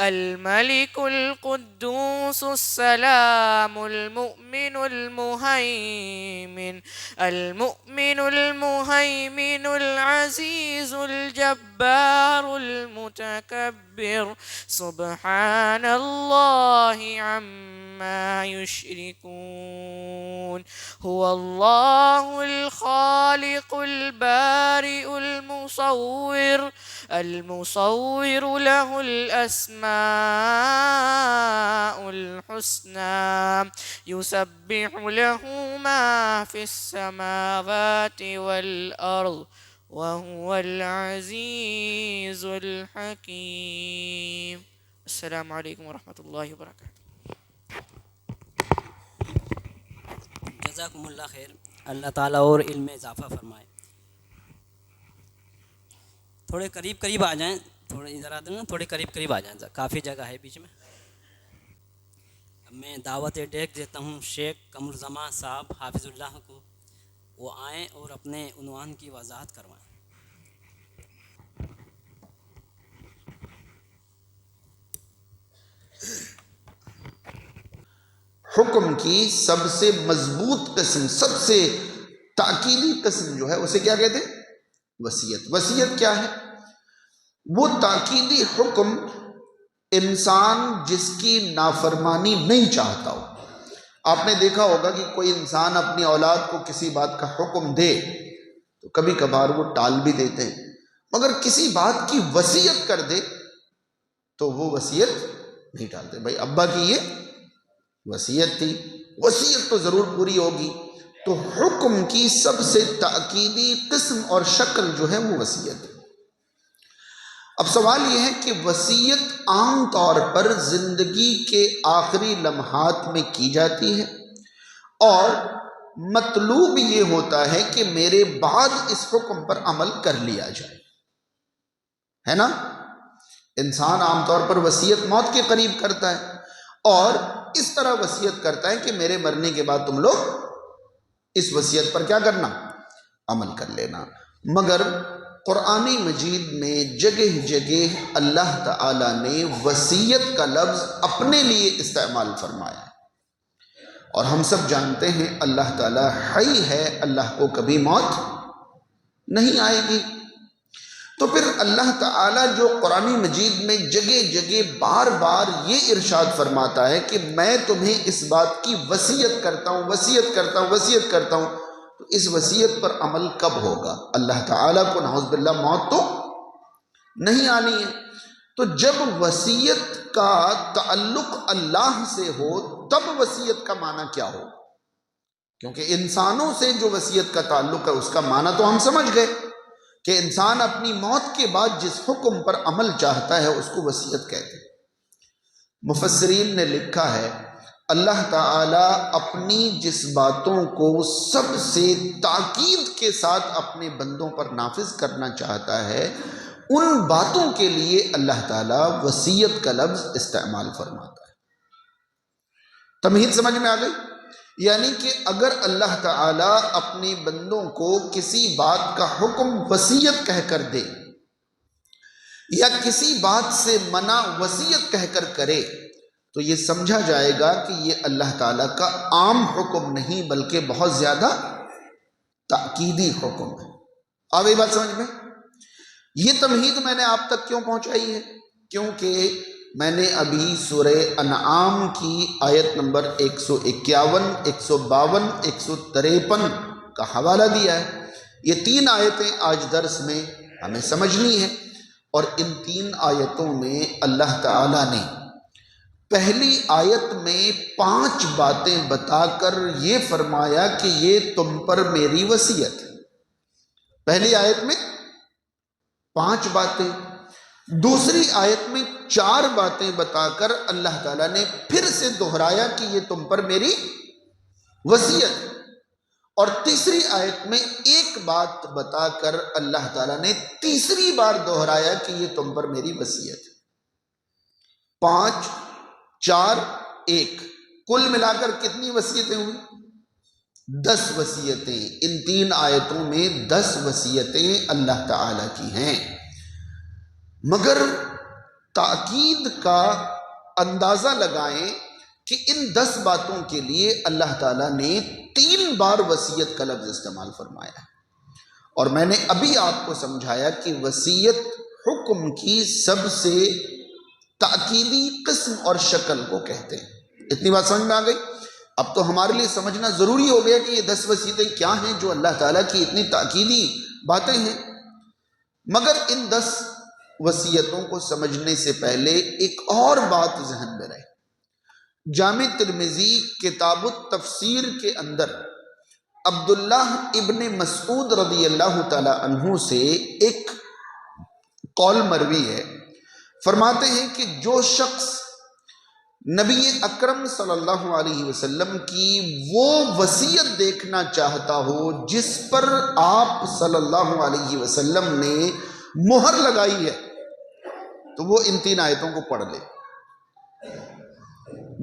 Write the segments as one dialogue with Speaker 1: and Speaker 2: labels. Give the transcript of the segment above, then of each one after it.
Speaker 1: الملك القدوس السلام المؤمن المهيمن العزيز الجبار المتكبر سبحان الله عما يشركون هو الله الخالق البارئ المصور له الأسماء الحسنى يسبح له ما في السماوات والأرض وهو العزيز الحكيم. السلام علیکم ورحمۃ اللہ وبرکاتہ.
Speaker 2: جزاکم اللہ خیر. اللہ تعالیٰ اور علم میں اضافہ فرمائے. تھوڑے قریب آ جائیں, تھوڑے ادھر آ دیں نا, تھوڑے قریب آ جائیں, کافی جگہ ہے بیچ میں. میں دعوت ڈیک دیتا ہوں شیخ قمرزمان صاحب حافظ اللہ کو, وہ آئیں اور اپنے عنوان کی وضاحت کروائیں.
Speaker 3: حکم کی سب سے مضبوط قسم, سب سے تاکیدی قسم جو ہے اسے کیا کہتے ہیں؟ وصیت. وصیت کیا ہے؟ وہ تاکیدی حکم انسان جس کی نافرمانی نہیں چاہتا ہو. آپ نے دیکھا ہوگا کہ کوئی انسان اپنی اولاد کو کسی بات کا حکم دے تو کبھی کبھار وہ ٹال بھی دیتے ہیں, مگر کسی بات کی وصیت کر دے تو وہ وصیت نہیں ٹالتے. بھائی ابا کی یہ وصیت تھی, وصیت تو ضرور پوری ہوگی. تو حکم کی سب سے تاکیدی قسم اور شکل جو ہے وہ وصیت ہے. اب سوال یہ ہے کہ وصیت عام طور پر زندگی کے آخری لمحات میں کی جاتی ہے, اور مطلوب یہ ہوتا ہے کہ میرے بعد اس حکم پر عمل کر لیا جائے, ہے نا. انسان عام طور پر وصیت موت کے قریب کرتا ہے اور اس طرح وصیت کرتا ہے کہ میرے مرنے کے بعد تم لوگ اس وصیت پر کیا کرنا؟ عمل کر لینا. مگر قرآن مجید میں جگہ جگہ اللہ تعالی نے وصیت کا لفظ اپنے لیے استعمال فرمایا ہے, اور ہم سب جانتے ہیں اللہ تعالی حی ہے, اللہ کو کبھی موت نہیں آئے گی. تو پھر اللہ تعالیٰ جو قرآن مجید میں جگہ جگہ بار بار یہ ارشاد فرماتا ہے کہ میں تمہیں اس بات کی وصیت کرتا ہوں تو اس وصیت پر عمل کب ہوگا؟ اللہ تعالیٰ کو نعوذ باللہ موت تو نہیں آنی ہے. تو جب وصیت کا تعلق اللہ سے ہو تب وصیت کا معنی کیا ہو؟ کیونکہ انسانوں سے جو وصیت کا تعلق ہے اس کا معنی تو ہم سمجھ گئے کہ انسان اپنی موت کے بعد جس حکم پر عمل چاہتا ہے اس کو وصیت کہتے ہیں. مفسرین نے لکھا ہے اللہ تعالیٰ اپنی جس باتوں کو سب سے تاکید کے ساتھ اپنے بندوں پر نافذ کرنا چاہتا ہے ان باتوں کے لیے اللہ تعالیٰ وصیت کا لفظ استعمال فرماتا ہے. تمہید سمجھ میں آ گئی؟ یعنی کہ اگر اللہ تعالیٰ اپنے بندوں کو کسی بات کا حکم وصیت کہہ کر دے یا کسی بات سے منع وصیت کہہ کر کرے تو یہ سمجھا جائے گا کہ یہ اللہ تعالیٰ کا عام حکم نہیں بلکہ بہت زیادہ تاکیدی حکم ہے. آ گئی بات سمجھ میں؟ یہ تمہید میں نے آپ تک کیوں پہنچائی ہے؟ کیونکہ میں نے ابھی سورہ انعام کی آیت نمبر 151, 152, 153 کا حوالہ دیا ہے. یہ 3 آیتیں آج درس میں ہمیں سمجھنی ہے, اور ان 3 آیتوں میں اللہ تعالیٰ نے پہلی آیت میں 5 باتیں بتا کر یہ فرمایا کہ یہ تم پر میری وصیت ہے. پہلی آیت میں 5 باتیں, دوسری آیت میں 4 باتیں بتا کر اللہ تعالیٰ نے پھر سے دہرایا کہ یہ تم پر میری وصیت, اور تیسری آیت میں 1 بات بتا کر اللہ تعالیٰ نے تیسری بار دہرایا کہ یہ تم پر میری وصیت ہے. 5, 4, 1 کل ملا کر کتنی وصیتیں ہوئی؟ 10 وصیتیں. ان 3 آیتوں میں 10 وصیتیں اللہ تعالیٰ کی ہیں. مگر تاکید کا اندازہ لگائیں کہ ان 10 باتوں کے لیے اللہ تعالیٰ نے 3 بار وصیت کا لفظ استعمال فرمایا ہے۔ اور میں نے ابھی آپ کو سمجھایا کہ وصیت حکم کی سب سے تاکیدی قسم اور شکل کو کہتے ہیں۔ اتنی بات سمجھ میں آ گئی؟ اب تو ہمارے لیے سمجھنا ضروری ہو گیا کہ یہ 10 وصیتیں کیا ہیں جو اللہ تعالیٰ کی اتنی تاکیدی باتیں ہیں۔ مگر ان 10 وصیتوں کو سمجھنے سے پہلے ایک اور بات ذہن میں رہے۔ جامع ترمذی کتاب التفسیر کے اندر عبداللہ ابن مسعود رضی اللہ تعالی عنہ سے ایک قول مروی ہے، فرماتے ہیں کہ جو شخص نبی اکرم صلی اللہ علیہ وسلم کی وہ وصیت دیکھنا چاہتا ہو جس پر آپ صلی اللہ علیہ وسلم نے مہر لگائی ہے تو وہ ان 3 آیتوں کو پڑھ لے۔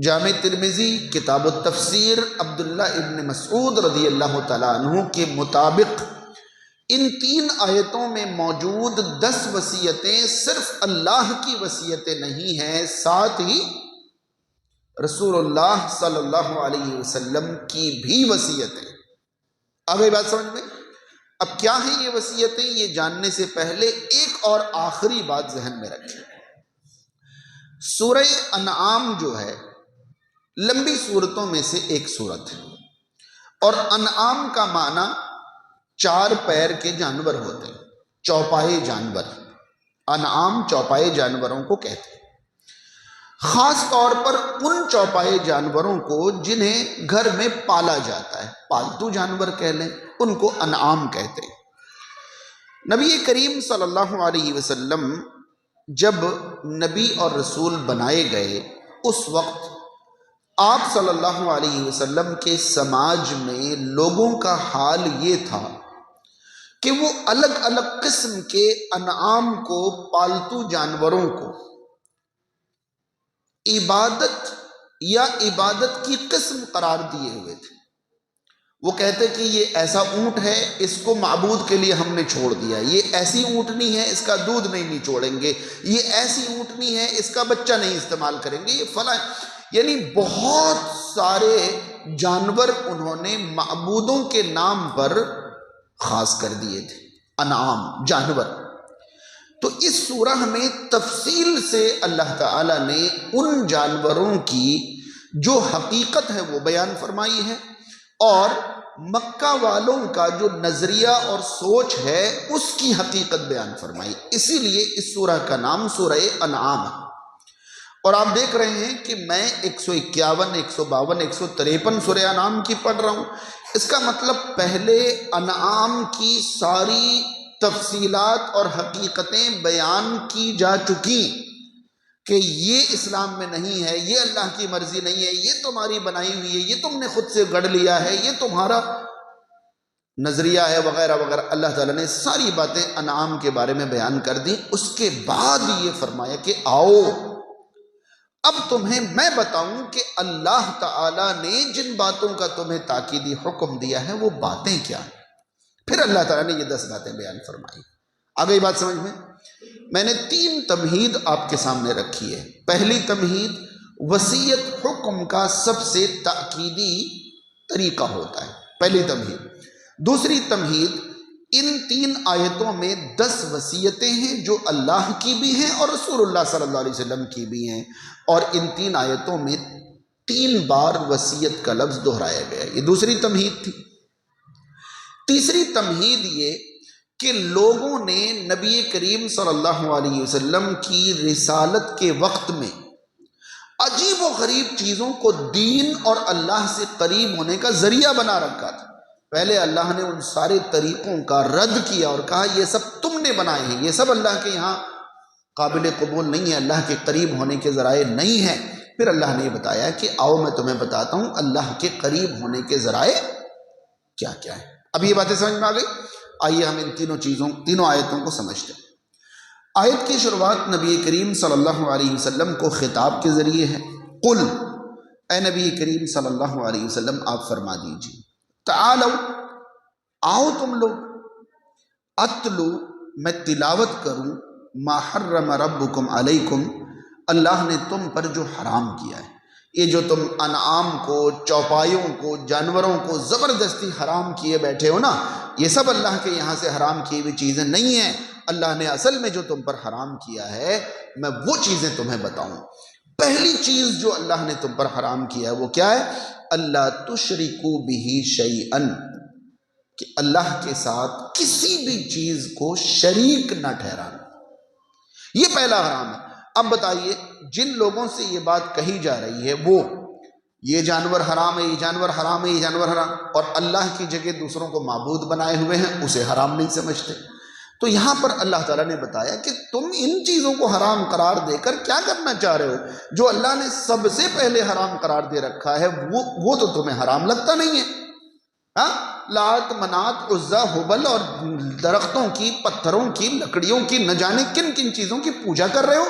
Speaker 3: جامع ترمذی کتاب التفسیر عبداللہ ابن مسعود رضی اللہ تعالیٰ عنہ کے مطابق ان 3 آیتوں میں موجود 10 وصیتیں صرف اللہ کی وصیتیں نہیں ہیں، ساتھ ہی رسول اللہ صلی اللہ علیہ وسلم کی بھی وصیتیں۔ آ گئی بات سمجھ میں؟ اب کیا ہیں یہ وصیتیں، یہ جاننے سے پہلے ایک اور آخری بات ذہن میں رکھیں۔ سورہ انعام جو ہے لمبی صورتوں میں سے ایک صورت ہے، اور انعام کا معنی 4 پیر کے جانور ہوتے ہیں، چوپائے جانور۔ انعام چوپائے جانوروں کو کہتے ہیں، خاص طور پر ان چوپائے جانوروں کو جنہیں گھر میں پالا جاتا ہے، پالتو جانور کہہ لیں، ان کو انعام کہتے ہیں۔ نبی کریم صلی اللہ علیہ وسلم جب نبی اور رسول بنائے گئے اس وقت آپ صلی اللہ علیہ وسلم کے سماج میں لوگوں کا حال یہ تھا کہ وہ الگ الگ قسم کے انعام کو، پالتو جانوروں کو عبادت یا عبادت کی قسم قرار دیے ہوئے تھے۔ وہ کہتے کہ یہ ایسا اونٹ ہے، اس کو معبود کے لیے ہم نے چھوڑ دیا، یہ ایسی اونٹنی ہے، اس کا دودھ نہیں نچوڑیں گے، یہ ایسی اونٹنی ہے، اس کا بچہ نہیں استعمال کریں گے، یہ فلاں، یعنی بہت سارے جانور انہوں نے معبودوں کے نام پر خاص کر دیے تھے، انعام جانور۔ تو اس سورہ میں تفصیل سے اللہ تعالیٰ نے ان جانوروں کی جو حقیقت ہے وہ بیان فرمائی ہے، اور مکہ والوں کا جو نظریہ اور سوچ ہے اس کی حقیقت بیان فرمائی۔ اسی لیے اس سورہ کا نام سورہ انعام ہے۔ اور آپ دیکھ رہے ہیں کہ میں 151، 152، 153 سورہ انعام کی پڑھ رہا ہوں۔ اس کا مطلب پہلے انعام کی ساری تفصیلات اور حقیقتیں بیان کی جا چکی کہ یہ اسلام میں نہیں ہے، یہ اللہ کی مرضی نہیں ہے، یہ تمہاری بنائی ہوئی ہے، یہ تم نے خود سے گڑھ لیا ہے، یہ تمہارا نظریہ ہے، وغیرہ وغیرہ۔ اللہ تعالیٰ نے ساری باتیں انعام کے بارے میں بیان کر دی۔ اس کے بعد یہ فرمایا کہ آؤ اب تمہیں میں بتاؤں کہ اللہ تعالیٰ نے جن باتوں کا تمہیں تاکیدی حکم دیا ہے وہ باتیں کیا ہیں۔ پھر اللہ تعالیٰ نے یہ 10 باتیں بیان فرمائی۔ آ گئی بات سمجھ میں نے 3 تمہید آپ کے سامنے رکھی ہے۔ پہلی تمہید، وصیت حکم کا سب سے تاکیدی طریقہ ہوتا ہے، پہلی تمہید۔ دوسری تمہید، ان 3 آیتوں میں 10 وصیتیں ہیں جو اللہ کی بھی ہیں اور رسول اللہ صلی اللہ علیہ وسلم کی بھی ہیں، اور ان 3 آیتوں میں 3 بار وصیت کا لفظ دہرایا گیا۔ یہ دوسری تمہید تھی۔ تیسری تمہید یہ کہ لوگوں نے نبی کریم صلی اللہ علیہ وسلم کی رسالت کے وقت میں عجیب و غریب چیزوں کو دین اور اللہ سے قریب ہونے کا ذریعہ بنا رکھا تھا۔ پہلے اللہ نے ان سارے طریقوں کا رد کیا اور کہا یہ سب تم نے بنائے ہیں، یہ سب اللہ کے یہاں قابل قبول نہیں ہے، اللہ کے قریب ہونے کے ذرائع نہیں ہیں۔ پھر اللہ نے یہ بتایا کہ آؤ میں تمہیں بتاتا ہوں اللہ کے قریب ہونے کے ذرائع کیا کیا ہے۔ اب یہ باتیں سمجھ میں آ گئی؟ آئیے ہم ان تینوں آیتوں کو سمجھتے ہیں۔ آیت کی شروعات نبی کریم صلی اللہ علیہ وسلم کو خطاب کے ذریعے ہے۔ قل، اے نبی کریم صلی اللہ علیہ وسلم آپ فرما دیجیے، تعالو، آؤ تم لوگ، اتلو، میں تلاوت کروں، ما حرم ربکم علیکم، اللہ نے تم پر جو حرام کیا ہے، یہ جو تم انعام کو، چوپایوں کو، جانوروں کو زبردستی حرام کیے بیٹھے ہو نا، یہ سب اللہ کے یہاں سے حرام کی ہوئی چیزیں نہیں ہیں۔ اللہ نے اصل میں جو تم پر حرام کیا ہے، میں وہ چیزیں تمہیں بتاؤں۔ پہلی چیز جو اللہ نے تم پر حرام کیا ہے وہ کیا ہے؟ اللہ تشرکو بہ شیئا، کہ اللہ کے ساتھ کسی بھی چیز کو شریک نہ ٹھہرانا، یہ پہلا حرام ہے۔ اب بتائیے، جن لوگوں سے یہ بات کہی جا رہی ہے وہ یہ جانور حرام ہے، یہ جانور حرام ہے، یہ جانور حرام، اور اللہ کی جگہ دوسروں کو معبود بنائے ہوئے ہیں، اسے حرام نہیں سمجھتے۔ تو یہاں پر اللہ تعالیٰ نے بتایا کہ تم ان چیزوں کو حرام قرار دے کر کیا کرنا چاہ رہے ہو؟ جو اللہ نے سب سے پہلے حرام قرار دے رکھا ہے وہ تو تمہیں حرام لگتا نہیں ہے۔ ہاں، لات، منات، عزا، ہبل اور درختوں کی، پتھروں کی، لکڑیوں کی، نہ جانے کن کن چیزوں کی پوجا کر رہے ہو،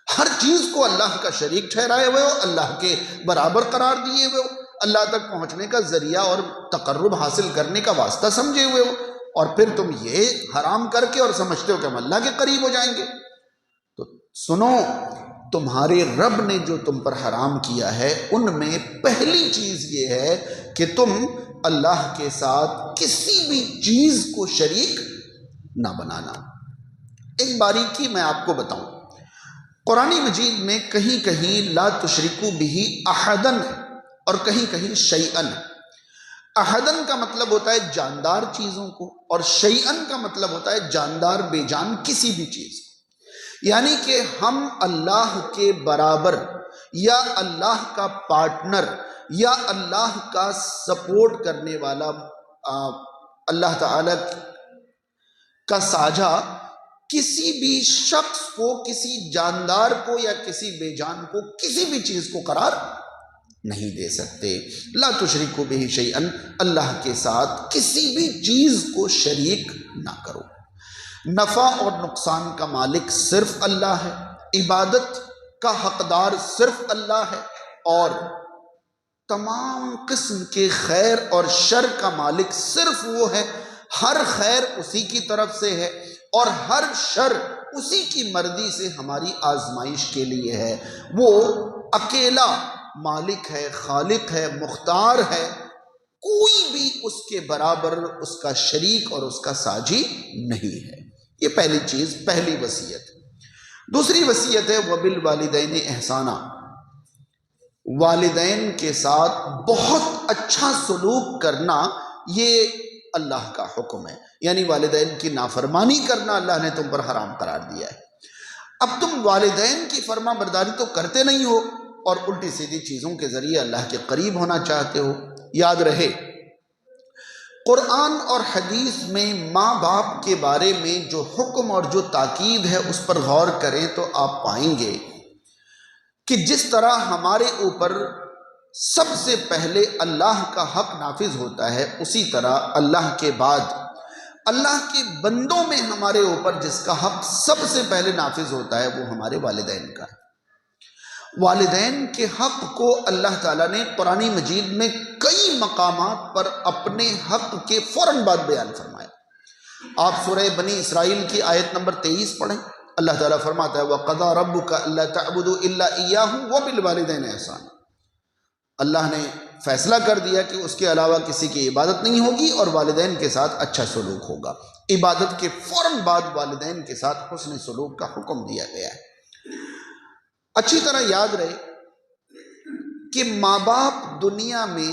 Speaker 3: ہر چیز کو اللہ کا شریک ٹھہرائے ہوئے ہو، اللہ کے برابر قرار دیے ہوئے ہو، اللہ تک پہنچنے کا ذریعہ اور تقرب حاصل کرنے کا واسطہ سمجھے ہوئے ہو، اور پھر تم یہ حرام کر کے اور سمجھتے ہو کہ ہم اللہ کے قریب ہو جائیں گے۔ تو سنو، تمہارے رب نے جو تم پر حرام کیا ہے ان میں پہلی چیز یہ ہے کہ تم اللہ کے ساتھ کسی بھی چیز کو شریک نہ بنانا۔ ایک باریکی میں آپ کو بتاؤں، قرآن مجید میں کہیں کہیں لا تشرکو بہ احدن اور کہیں کہیں شیئن۔ احدن کا مطلب ہوتا ہے جاندار چیزوں کو، اور شیئن کا مطلب ہوتا ہے جاندار بے جان کسی بھی چیز کو، یعنی کہ ہم اللہ کے برابر یا اللہ کا پارٹنر یا اللہ کا سپورٹ کرنے والا، اللہ تعالی کا ساجھا کسی بھی شخص کو، کسی جاندار کو یا کسی بے جان کو، کسی بھی چیز کو قرار نہیں دے سکتے۔ لا تشرکو بہ شیئا، اللہ کے ساتھ کسی بھی چیز کو شریک نہ کرو۔ نفع اور نقصان کا مالک صرف اللہ ہے، عبادت کا حقدار صرف اللہ ہے، اور تمام قسم کے خیر اور شر کا مالک صرف وہ ہے۔ ہر خیر اسی کی طرف سے ہے اور ہر شر اسی کی مرضی سے ہماری آزمائش کے لیے ہے۔ وہ اکیلا مالک ہے، خالق ہے، مختار ہے، کوئی بھی اس کے برابر، اس کا شریک اور اس کا ساجی نہیں ہے۔ یہ پہلی چیز، پہلی وصیت۔ دوسری وصیت ہے وبالوالدین احسانا، والدین کے ساتھ بہت اچھا سلوک کرنا، یہ اللہ کا حکم ہے، یعنی والدین کی نافرمانی کرنا اللہ نے تم پر حرام قرار دیا ہے۔ اب تم والدین کی فرما برداری تو کرتے نہیں ہو اور الٹی سیدھی چیزوں کے ذریعے اللہ کے قریب ہونا چاہتے ہو۔ یاد رہے، قرآن اور حدیث میں ماں باپ کے بارے میں جو حکم اور جو تاکید ہے اس پر غور کریں تو آپ پائیں گے کہ جس طرح ہمارے اوپر سب سے پہلے اللہ کا حق نافذ ہوتا ہے، اسی طرح اللہ کے بعد اللہ کے بندوں میں ہمارے اوپر جس کا حق سب سے پہلے نافذ ہوتا ہے وہ ہمارے والدین کا ہے۔ والدین کے حق کو اللہ تعالیٰ نے قرآن مجید میں کئی مقامات پر اپنے حق کے فوراً بعد بیان فرمایا۔ آپ سورہ بنی اسرائیل کی آیت نمبر 23 پڑھیں، اللہ تعالیٰ فرماتا ہے وَقَضَىٰ رَبُّكَ أَلَّا تَعْبُدُوا إِلَّا إِيَّاهُ وَبِالْوَالِدَيْنِ إِحْسَانًا۔ اللہ نے فیصلہ کر دیا کہ اس کے علاوہ کسی کی عبادت نہیں ہوگی اور والدین کے ساتھ اچھا سلوک ہوگا۔ عبادت کے فوراً بعد والدین کے ساتھ حسن سلوک کا حکم دیا گیا ہے۔ اچھی طرح یاد رہے کہ ماں باپ دنیا میں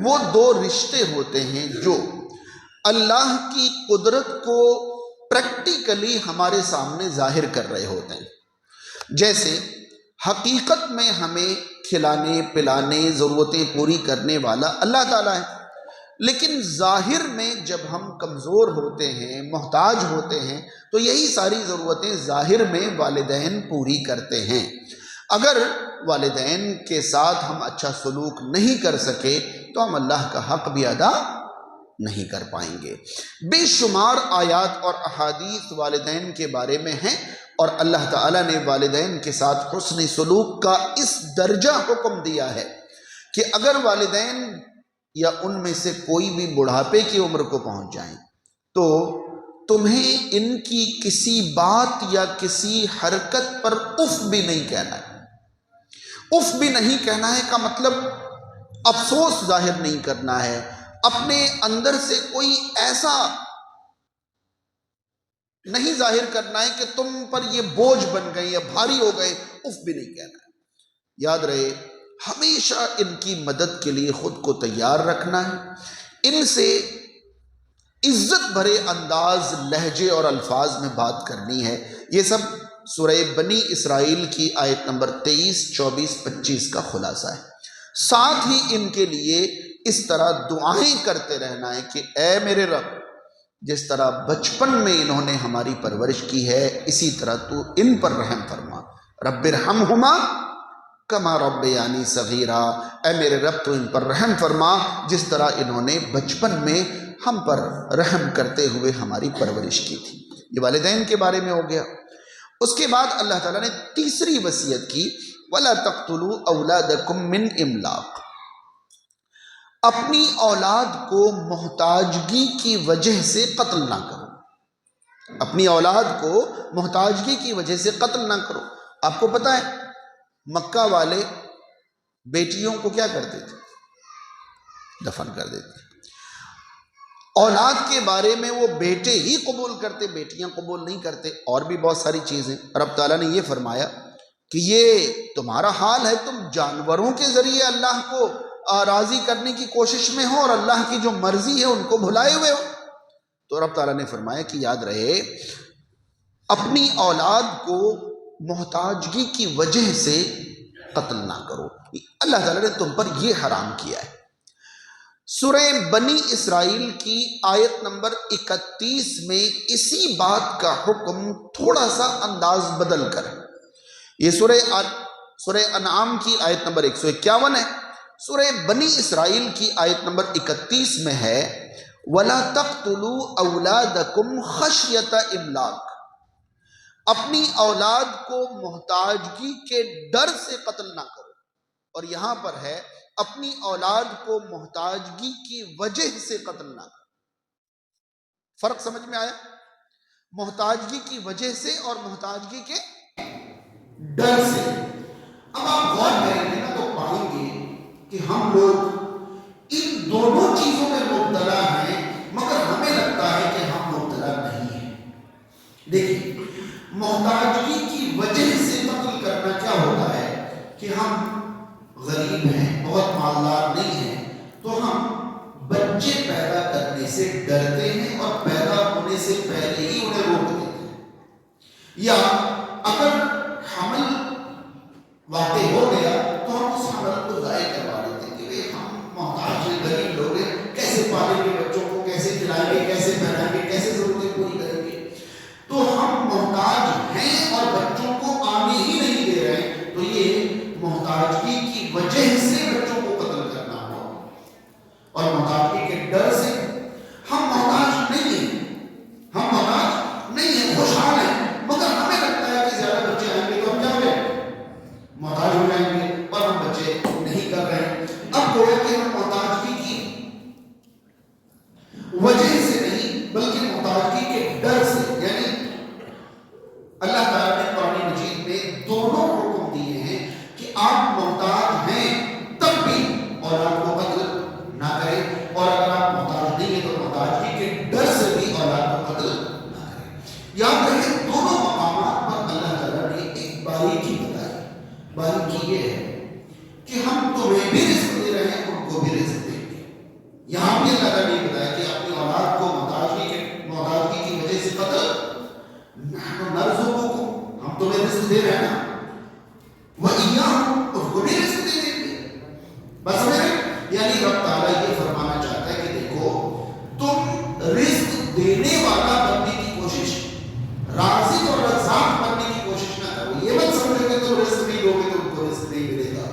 Speaker 3: وہ دو رشتے ہوتے ہیں جو اللہ کی قدرت کو پریکٹیکلی ہمارے سامنے ظاہر کر رہے ہوتے ہیں۔ جیسے حقیقت میں ہمیں کھلانے پلانے ضرورتیں پوری کرنے والا اللہ تعالیٰ ہے، لیکن ظاہر میں جب ہم کمزور ہوتے ہیں، محتاج ہوتے ہیں، تو یہی ساری ضرورتیں ظاہر میں والدین پوری کرتے ہیں۔ اگر والدین کے ساتھ ہم اچھا سلوک نہیں کر سکے تو ہم اللہ کا حق بھی ادا نہیں کر پائیں گے۔ بے شمار آیات اور احادیث والدین کے بارے میں ہیں، اور اللہ تعالیٰ نے والدین کے ساتھ حسن سلوک کا اس درجہ حکم دیا ہے کہ اگر والدین یا ان میں سے کوئی بھی بڑھاپے کی عمر کو پہنچ جائیں تو تمہیں ان کی کسی بات یا کسی حرکت پر اف بھی نہیں کہنا ہے۔ اف بھی نہیں کہنا ہے کا مطلب افسوس ظاہر نہیں کرنا ہے، اپنے اندر سے کوئی ایسا نہیں ظاہر کرنا ہے کہ تم پر یہ بوجھ بن گئے یا بھاری ہو گئے، اف بھی نہیں کہنا ہے۔ یاد رہے ہمیشہ ان کی مدد کے لیے خود کو تیار رکھنا ہے، ان سے عزت بھرے انداز، لہجے اور الفاظ میں بات کرنی ہے۔ یہ سب سورہ بنی اسرائیل کی آیت نمبر 23، 24، 25 کا خلاصہ ہے۔ ساتھ ہی ان کے لیے اس طرح دعائیں کرتے رہنا ہے کہ اے میرے رب، جس طرح بچپن میں انہوں نے ہماری پرورش کی ہے اسی طرح تو ان پر رحم فرما۔ رب ارحمہما کما ربیانی صغیرا، اے میرے رب تو ان پر رحم فرما جس طرح انہوں نے بچپن میں ہم پر رحم کرتے ہوئے ہماری پرورش کی تھی۔ یہ والدین کے بارے میں ہو گیا۔ اس کے بعد اللہ تعالیٰ نے تیسری وصیت کی، وَلَا تَقْتُلُوا أَوْلَادَكُم مِّنْ إِمْلَاقٍ، اپنی اولاد کو محتاجگی کی وجہ سے قتل نہ کرو، اپنی اولاد کو محتاجگی کی وجہ سے قتل نہ کرو۔ آپ کو پتہ ہے مکہ والے بیٹیوں کو کیا کرتے تھے؟ دفن کر دیتے تھے۔ اولاد کے بارے میں وہ بیٹے ہی قبول کرتے، بیٹیاں قبول نہیں کرتے، اور بھی بہت ساری چیزیں۔ رب تعالیٰ نے یہ فرمایا کہ یہ تمہارا حال ہے، تم جانوروں کے ذریعے اللہ کو راضی کرنے کی کوشش میں ہو اور اللہ کی جو مرضی ہے ان کو بھلائے ہوئے ہو۔ تو رب تعالیٰ نے فرمایا کہ یاد رہے اپنی اولاد کو محتاجگی کی وجہ سے قتل نہ کرو، اللہ تعالیٰ نے تم پر یہ حرام کیا ہے۔ سورہ بنی اسرائیل کی آیت نمبر 31 میں اسی بات کا حکم تھوڑا سا انداز بدل کر، یہ سورہ انعام کی آیت نمبر 151 ہے، سورہ بنی اسرائیل کی آیت نمبر 31 میں ہے وَلَا تَقْتُلُوا أَوْلَادَكُمْ خَشْيَةَ إِمْلَاقٍ، اپنی اولاد کو محتاجگی کے ڈر سے قتل نہ کرو، اور یہاں پر ہے اپنی اولاد کو محتاجگی کی وجہ سے قتل نہ کرو۔ فرق سمجھ میں آیا؟ محتاجگی کی وجہ سے اور محتاجگی کے ڈر سے۔ اب آپ غور کریں گے نا تو پائیں گے کہ ہم لوگ ان دونوں چیزوں میں مبتلا ہیں، مگر ہمیں لگتا ہے کہ ہم مبتلا نہیں ہیں۔ دیکھیں محتاجگی کی وجہ سے قتل کرنا کیا ہوتا ہے کہ ہم غریب ہیں، بہت مالدار نہیں ہیں، تو ہم بچے پیدا کرنے سے ڈرتے ہیں اور پیدا ہونے سے پہلے ہی انہیں روک دیتے ہیں، یا اگر حمل واقع ہو گیا تو ہم اس حمل کو ضائع کروا دیتے ہیں کہ ہم محتاج ہیں، غریب لوگ ہیں، کیسے پالیں گے بچوں کو، کیسے کھلائیں گے، کیسے پہنائیں گے، کیسے ضرورتیں پوری کریں گے۔ تو ہم محتاج ہیں اور بچوں کو آنے ہی نہیں دے رہے، تو یہ محتاجگی کی وجہ سے بچوں کو قتل کرنا ہوا، اور محتاجگی کے ڈر سے ہم محتاج نہیں ہیں، ہم محتاج نہیں ہیں، خوشحال ہیں، مگر ہمیں لگتا ہے کہ زیادہ بچے آئیں گے تو ہم کیا ہوئے محتاج ہو جائیں گے، اور ہم بچے نہیں کر رہے ہیں۔ اب گویا کہ ہم محتاجگی کی وجہ سے نہیں بلکہ محتاجگی کے ڈر سے، یعنی اللہ تعالیٰ نے قرآن مجید میں دونوں حکم دیے ہیں کہ آپ محتاج ہیں تب بھی اولاد کو قتل نہ کریں، اور اگر آپ محتاج نہیں ہیں تو محتاجگی کے ڈر سے بھی اولاد کو قتل نہ کریں۔ یاد رکھیں دونوں مقامات پر اللہ تعالیٰ نے ایک باریکی بتائی، باریکی یہ ہے کہ ہم تمہیں بھی رزق دے رہے ہیں، ان کو بھی رزق دیں گے۔ یہاں بھی اللہ تعالیٰ نے بتایا کہ اپنی اولاد کو محتاجگی کی وجہ سے قتل نحن نرزقکم، ہم تمہیں رزق دے رہے ہیں نا، وَإِيَّاهُمْ، اس کو بھی رزق دے دیں گے۔ بس یعنی رب تعالیٰ یہ فرمانا چاہتا ہے کہ دیکھو تم رزق دینے والا بننے کی کوشش، رازق اور رزاق بننے کی کوشش نہ کرو۔ یہ مت سمجھو کہ تم رزق نہیں دو گے تو ان کو رزق نہیں ملے گا،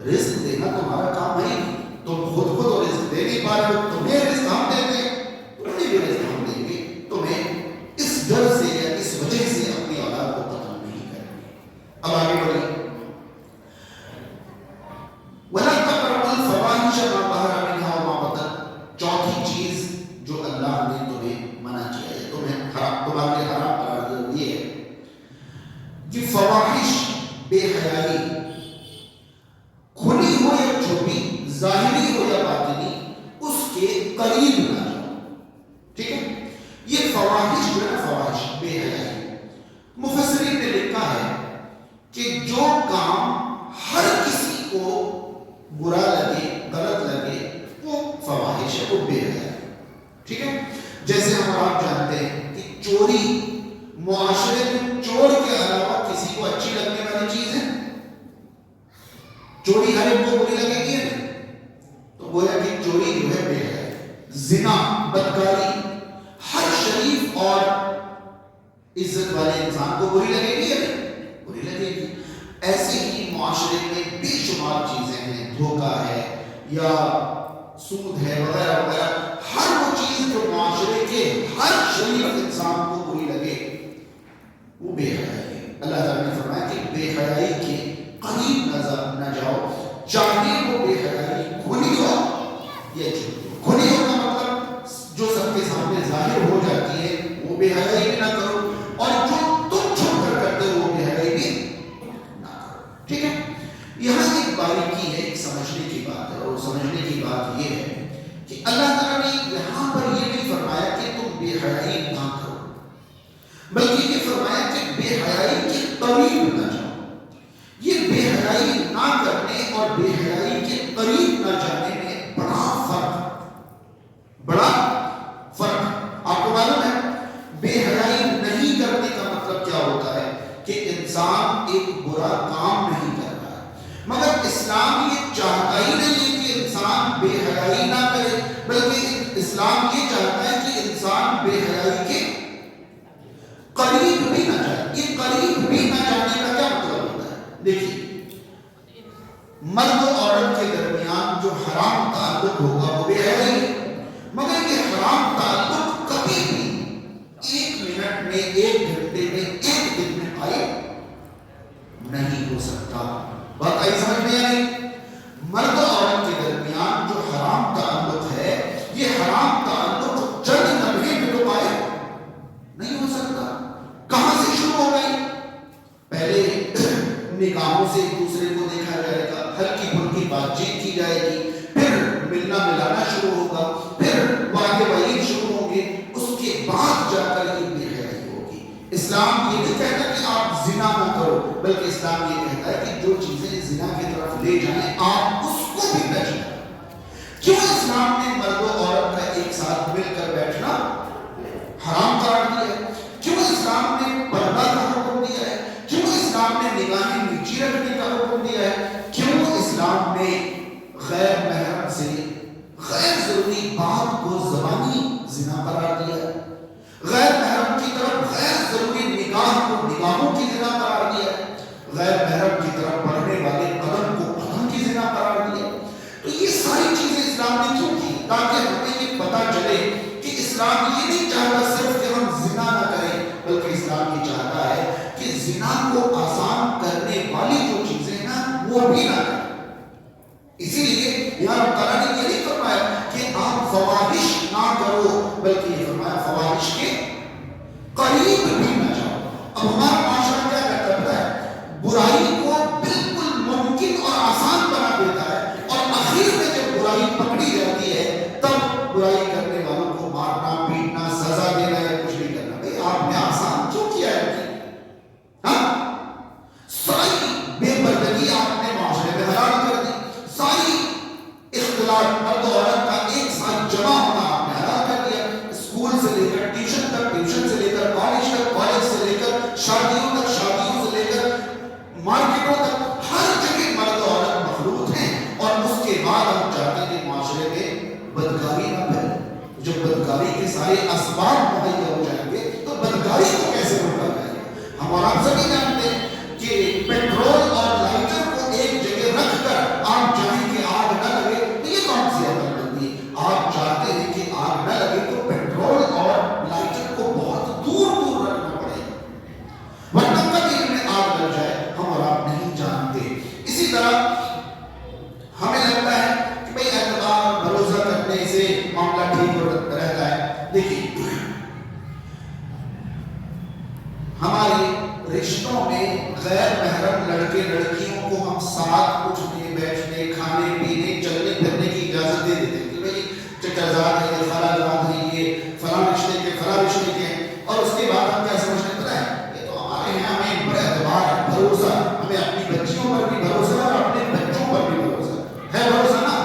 Speaker 3: رزق دینا تمہارا کام ہے، تم خود کو تو رزق دے نہیں پا رہے ہو، تمہیں رزق ہم دیں گے، تمہیں بھی رزق ہم دیں گے، تمہیں اس ڈر سے یا اس وجہ سے اپنی اولاد کو قتل نہیں کریں گے۔ تمہارے حرام قرار دیا یہ ہے کہ فواحش بے حیائی کھلی ہو یا چھپی ظاہری ہو یا باطنی اس کے قریب نہ جاؤ. ٹھیک ہے, یہ فواحش جو ہے فواحش بے حیائی, مفسرین نے لکھا ہے کہ جو کام ہر کسی کو برا لگے غلط لگے وہ فواحش ہے, وہ بے حیائی. ٹھیک ہے, جیسے ہم آپ جانتے ہیں کہ چوری معاشرے میں چور کے علاوہ کسی کو اچھی لگنے والی چیز ہے؟ چوری ہر ایک کو بری لگے گی نا, تو گویا کہ چوری جو ہے بے حیائی. زنا بدکاری ہر شریف اور عزت والے انسان کو بری لگے گی یا نہیں؟ بری لگے گی. ایسے ہی معاشرے میں بے شمار چیزیں ہیں, دھوکہ ہے یا سود ہے وغیرہ وغیرہ, ہر وہ چیز جو معاشرے کے ہر شریف انسان کو بری لگے وہ بے حیائی ہے. اللہ تعالیٰ نے فرمایا کہ بے حیائی کے قریب نہ جاؤ, چاہے وہ بے حیائی کھلی ہو یا چھپی ہو. کھلی ہو کا مطلب جو سب کے سامنے ظاہر ہو جاتی ہے وہ بے حیائی بھی نہ کرو, اور جو تم چھپ کر کرتے ہو وہ بے حیائی بھی نہ کرو. ٹھیک ہے, یہاں ایک باریکی ہے, ایک سمجھنے کی بات ہے, اور سمجھنے کی بات یہ ہے کہ اللہ تعالیٰ نے یہاں پر یہ نہیں فرمایا کہ تم بے حیائی نہ کرو, بلکہ یہ فرمایا کہ بے حیائی کے قریب نہ جاؤ. یہ بے حیائی نہ کرنے اور بے حیائی کے قریب نہ جانے میں بڑا فرق. آپ کو معلوم ہے بے حیائی نہیں کرنے کا مطلب کیا ہوتا ہے کہ انسان ایک برا کام نہیں کر رہا ہے, مگر اسلام یہ چاہتا ہی نہیں ہے کہ انسان بے حیائی نہ کرے, بلکہ اسلام یہ چاہتا ہے کہ انسان بے حیائی کے قریب بھی نہ جائے. یہ قریب بھی نہ جانے کا کیا مطلب ہوتا ہے؟ دیکھیے, مرد و عورت کے درمیان جو حرام تعلق ہوگا وہ بے حیائی ہے, مگر یہ حرام تعلق کبھی بھی 1 منٹ میں, 1 گھنٹے میں, 1 دن میں آئے نہیں ہو سکتا. بات آئی سمجھ میں یا نہیں؟ مرد و عورت کے درمیان جو حرام تعلق ہے یہ حرام تعلق چند لمحے میں تو آئے نہیں ہو سکتا. کہاں سے شروع ہو گئی؟ پہلے نگاہوں سے ایک دوسرے کو دیکھا جائے گا, ہلکی پھلکی بات چیت کی جائے گی, پھر ملنا ملانا شروع ہوگا, پھر واقع وعید شروع ہوں گے, اس کے بعد جا کر یہ بے حیائی ہوگی. اسلام یہ نہیں کہتا کہ آپ زنا نہ کرو, بلکہ اسلام یہ کہتا ہے کہ جو چیزیں زنا کی طرف لے جائیں آپ اس کو بھی بچ جائیں. کیوں اسلام نے مرد و عورت کا ایک ساتھ مل کر بیٹھنا حرام قرار دیا ہے؟ کیوں اسلام نے پردہ کا حکم دیا ہے؟ کیوں اسلام نے نگاہیں نیچی رکھنے کا حکم دیا ہے؟ کیوں اسلام نے غیر محرم سے غیر ضروری بات کو زبانی زنا قرار دیا ہے؟ غیر محرم کی طرف غیر ضروری نگاہ کو نگاہوں کی زنا قرار دیا ہے؟ غیر محرم کی طرف بڑھنے والے قدم کو قدم کی زنا قرار دیا ہے؟ تو یہ ساری چیزیں اسلام نے کیوں کی؟ تاکہ ہمیں یہ پتہ چلے کہ اسلام یہ نہیں چاہتا صرف کہ ہم زنا نہ کریں, بلکہ اسلام یہ چاہتا ہے کہ زنا کو آسان کرنے والی جو چیزیں ہیں نا وہ بھی نہ کریں. اسی لیے یہاں رب تعالیٰ نے یہ نہیں فرمایا کہ آپ فواحش نہ کرو, بلکہ یہ فرمایا فواحش کے قریب بھی نہ جاؤ. اب ہمارا معاشرہ کیا کرتا ہے؟ برائی کو بالکل ممکن اور آسان بنا دیتا ہے, اور آخر میں جب برائی پکڑی جاتی ہے تب برائی کرنے والوں کو مارنا پیٹنا سزا دینا یا کچھ نہیں کرنا. بھائی آپ نے آسان کیوں کیا ہے؟ ہاں, ساری بے پردگی آپ نے معاشرے میں حلال کر دی, ساری اختلاط مرد و عورت کا ایک ساتھ جمع ہونا آپ نے حلال کر دیا. اسکول سے لے کر ٹیوشن تک, ٹیوشن سے لے کر کالج تک, کالج سے لے کر شادیوں تک, شادیوں سے لے کر مارکیٹوں تک, ہر جگہ مرد و عورت مخلوط ہیں. اور اس کے بعد ہم چاہتے ہیں کہ معاشرے میں بدکاری نہ پھیلے. جب بدکاری کے سارے اسباب مہیا ہو جائیں گے تو بدکاری کو کیسے روکا جائے گا؟ ہم اور آپ سبھی جانتے ہیں کہ پیٹرول اور لائٹر کو ایک جگہ رکھ کر آپ چاہیں کہ آگ نہ لگے, تو یہ کون سی عمل بندی ہے؟ آپ چاہتے ہیں کہ آگ نہ لگے تو پیٹرول اور لائٹر کو بہت دور دور رکھنا پڑے گا, ورنہ کبھی ان میں آگ لگ جائے ہم اور آپ نہیں جانتے. اسی طرح ہمیں لگتا ہے کہ بھئی اعتبار بھروسہ کرنے سے معاملہ ٹھیک رہتا ہے. دیکھیے ہمارے رشتوں میں غیر محرم لڑکے لڑکیوں کو ہم ساتھ اٹھنے بیٹھنے کھانے پینے چلنے پھرنے کی اجازت دے دیتے ہیں کہ بھائی چچا زاد ہے یہ خالہ زاد ہے یہ فلاں رشتے کے فلاں رشتے کے، اور اس کے بعد ہم کیا سمجھتے ہیں یہ تو ہمارے یہاں ہمیں بڑا اعتبار ہے، بھروسہ، ہمیں اپنی بچیوں پر بھی بھروسہ ہے اور اپنے بچوں پر بھی بھروسہ ہے بھروسہ نا؟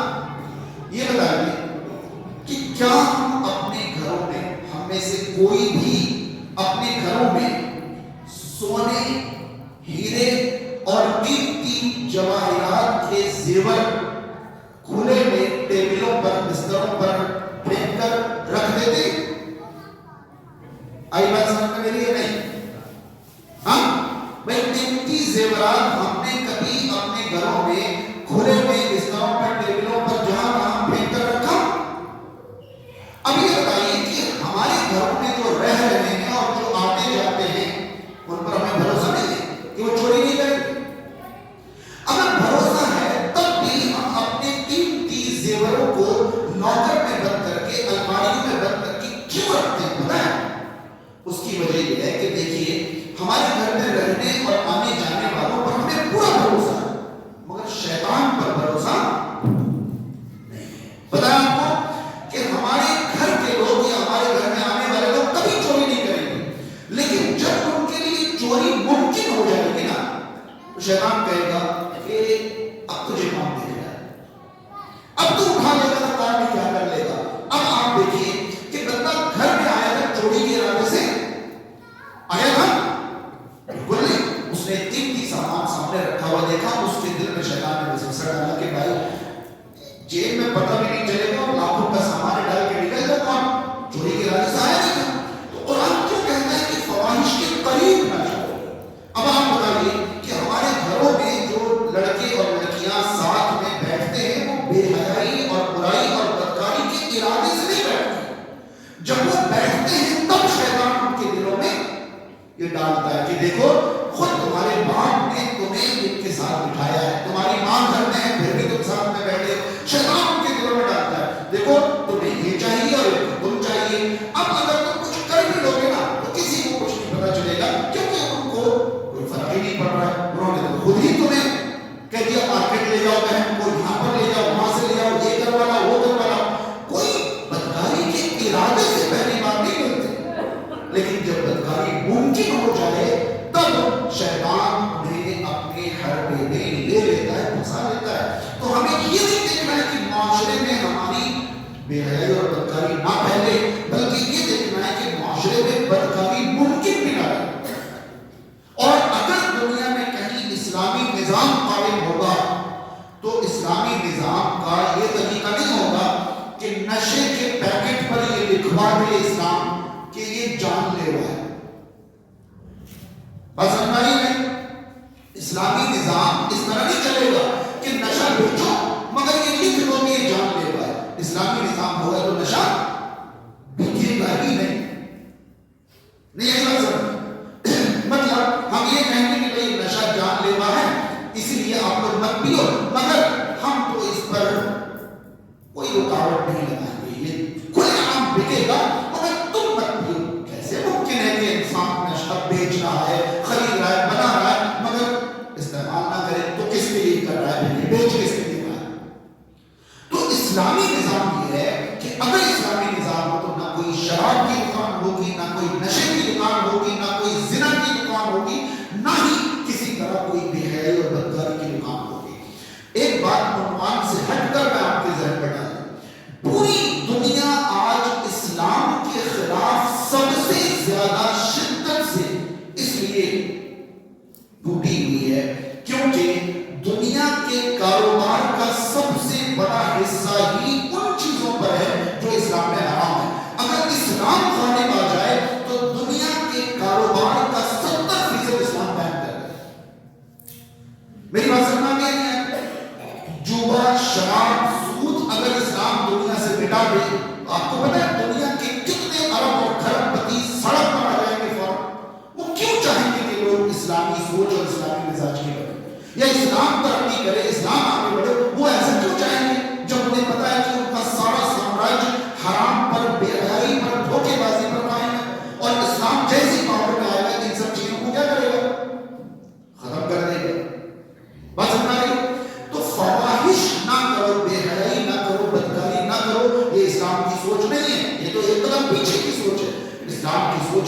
Speaker 3: یہ بتائیے کہ کیا ہم اپنے گھروں میں، ہم میں سے کوئی بھی اپنے گھروں میں سونے، ہیرے اور قیمتی جواہرات کے زیور کھلے میں ٹیبلوں پر بستروں پر پھینک کر رکھ دیتے؟ آئی بات سمجھ میں میری ہے نہیں؟ ہاں بھائی قیمتی زیورات ہم نے کبھی اپنے گھروں میں کھلے میں بستروں پر ٹیبلوں پر جہاں تہاں پھینک کر رکھا؟ اب یہ بتائیے کہ ہمارے گھروں میں جو رہ رہے ہیں اور جو آتے جاتے ہیں ان پر ہمیں بھروسہ نہیں ہے کہ وہ چوری نہیں کریں گے؟ اگر بھروسہ ہے تب بھی ہم اپنے قیمتی زیوروں کو لاکر میں بند کر کے، الماریوں میں بند کر کے کیوں رکھتے ہیں؟ پتہ ہے اس کی وجہ یہ ہے کہ دیکھیے ہمارے گھر میں رہنے اور آنے جانے والوں پر ہمیں پورا بھروسہ ہے مگر شیطان پر بھروسہ نہیں ہے۔ بتایا آپ کو کہ ہمارے گھر کے لوگ یا ہمارے گھر میں آنے والے لوگ کبھی چوری نہیں کریں گے، لیکن جب ان کے لیے چوری ممکن ہو جائے گی نا تو شیطان کہے گا کہ اب تجھے کام دے گا، اب تو اٹھا لے گا تو کام میں کیا کر لے گا۔ اب آپ دیکھیے کہ بندہ گھر میں آیا تھا چوری کے ارادے سے آیا تھا؟ بالکل نہیں، اس نے قیمتی سامان سامنے رکھا ہوا دیکھا، اس کے دل میں شیطان نے وسوسہ ڈالا کہ بھائی جیب میں پتہ بھی نہیں چلے گا، لاکھوں کا سامان ڈال کے نکل گا، کون چوری کے ارادے سے آیا نہیں تھا۔ تو قرآن کیوں کہتا ہے کہ فواحش کے قریب نہ جاؤ؟ اب آپ بتائیے کہ ہمارے گھروں میں جو لڑکے اور لڑکیاں ساتھ میں بیٹھتے ہیں وہ بے حیائی اور برائی اور بدکاری کے ارادے سے نہیں بیٹھتے، جب وہ بیٹھتے ہیں تب شیطان ان کے دلوں میں یہ ڈالتا ہے کہ دیکھو خود تمہارے باپ نے تمہیں ان کے ساتھ بٹھایا ہے، تمہاری ماں گھر میں ہے پھر بھی تم ساتھ میں بیٹھے ہو۔ شیطان ان کے دلوں میں ڈالتا ہے دیکھو تمہیں یہ چاہیے اور تم چاہیے۔ اب اگر تم کچھ کر بھی لوگے نا تو کسی کو کچھ نہیں پتا چلے گا کیونکہ ان کو کوئی فرق ہی نہیں پڑ رہا ہے، انہوں نے تو خود ہی تمہیں کہہ دیا مارکیٹ لے جاؤ بہن کو، یہاں پر لے جاؤ وہاں سے لے جاؤ، یہ کروانا وہ کروانا۔ کوئی بدکاری کے ارادے سے پہلی بار نہیں ملتے، لیکن جب بدکاری ممکن ہو جائے تب شیطان انہیں اپنے حربے میں لے لیتا ہے، پھنسا لیتا ہے۔ تو ہمیں یہ نہیں دیکھنا ہے کہ معاشرے میں ہماری بے حیائی اور بدکاری نہ پھیلے، بلکہ یہ دیکھنا ہے کہ معاشرے میں بدکاری ممکن بھی نہ رہے۔ اور اگر دنیا میں کہیں اسلامی نظام قائم ہوگا تو اسلامی نظام کا یہ طریقہ نہیں ہوگا کہ نشے کے پیکٹ پر یہ لکھوا دے اسلام کہ یہ جان لیوا ہے۔ بس سمجھائی نہیں، اسلامی نظام اس طرح نہیں چلے گا کہ نشہ بیچو مگر یہ لکھ دو کہ یہ جان لیوا ہے۔ اسلامی نظام ہوگا تو نشہ بکے گا ہی نہیں یہی بات سمجھ۔ مطلب ہم یہ کہیں گے کہ بھائی نشہ جان لیوا ہے اسی لیے آپ لوگ مت پیو، مگر ہم تو اس پر کوئی رکاوٹ نہیں لگائیں گے، یہ کھلے عام بکے گا مگر تم مت پیو۔ کیسے ممکن ہے کہ انسان نشہ بیچ رہا ہے، خرید رہا ہے، بنا رہا ہے مگر استعمال نہ کرے تو کس کے لیے کر رہا ہے، بیچ کس کے لیے رہا ہے؟ تو اسلامی نظام یہ ہے کہ اگر اسلامی نظام ہو تو نہ کوئی شراب کی دکان ہوگی، نہ کوئی نشے کی دکان ہوگی، نہ کوئی زنا کی دکان ہوگی، نہ ہی کسی طرح کوئی بے حیائی اور بدکاری کی دکان ہوگی۔ ایک بات عنوان سے ہٹ کر میں آپ کے ذہن میں ڈالوں، پوری دنیا آج اسلام کے خلاف سب سے زیادہ شدت سے اس لیے ٹوٹی ہوئی ہے کیونکہ دنیا کے کاروبار کا سب سے بڑا حصہ ہی ان چیزوں پر ہے جو اسلام میں حرام ہے۔ اگر اسلام غالب آ جائے تو دنیا کے کاروبار کا 70% اسلام بین کر دے۔ میری بات سمجھ میں نہیں ہے؟ جوا، شراب، سود اگر اسلام دنیا سے مٹا دے تو آپ کو پتا ہے دنیا کے کتنے ارب اور کھرب پتی سڑک پر آ جائیں گے فوراً۔ وہ کیوں چاہیں گے کہ لوگ اسلامی سوچ اور اسلامی مزاج کی بنے یا اسلام ترقی کرے، اسلام آگے بڑھے؟ وہ ایسا کیوں چاہیں گے جب انہیں پتا ہے کہ ان کا سارا سامراج حرام پر، بے حیائی پر، دھوکے بازی پر قائم ہے اور اسلام جیسی پاور میں آئے گا ان سب چیزوں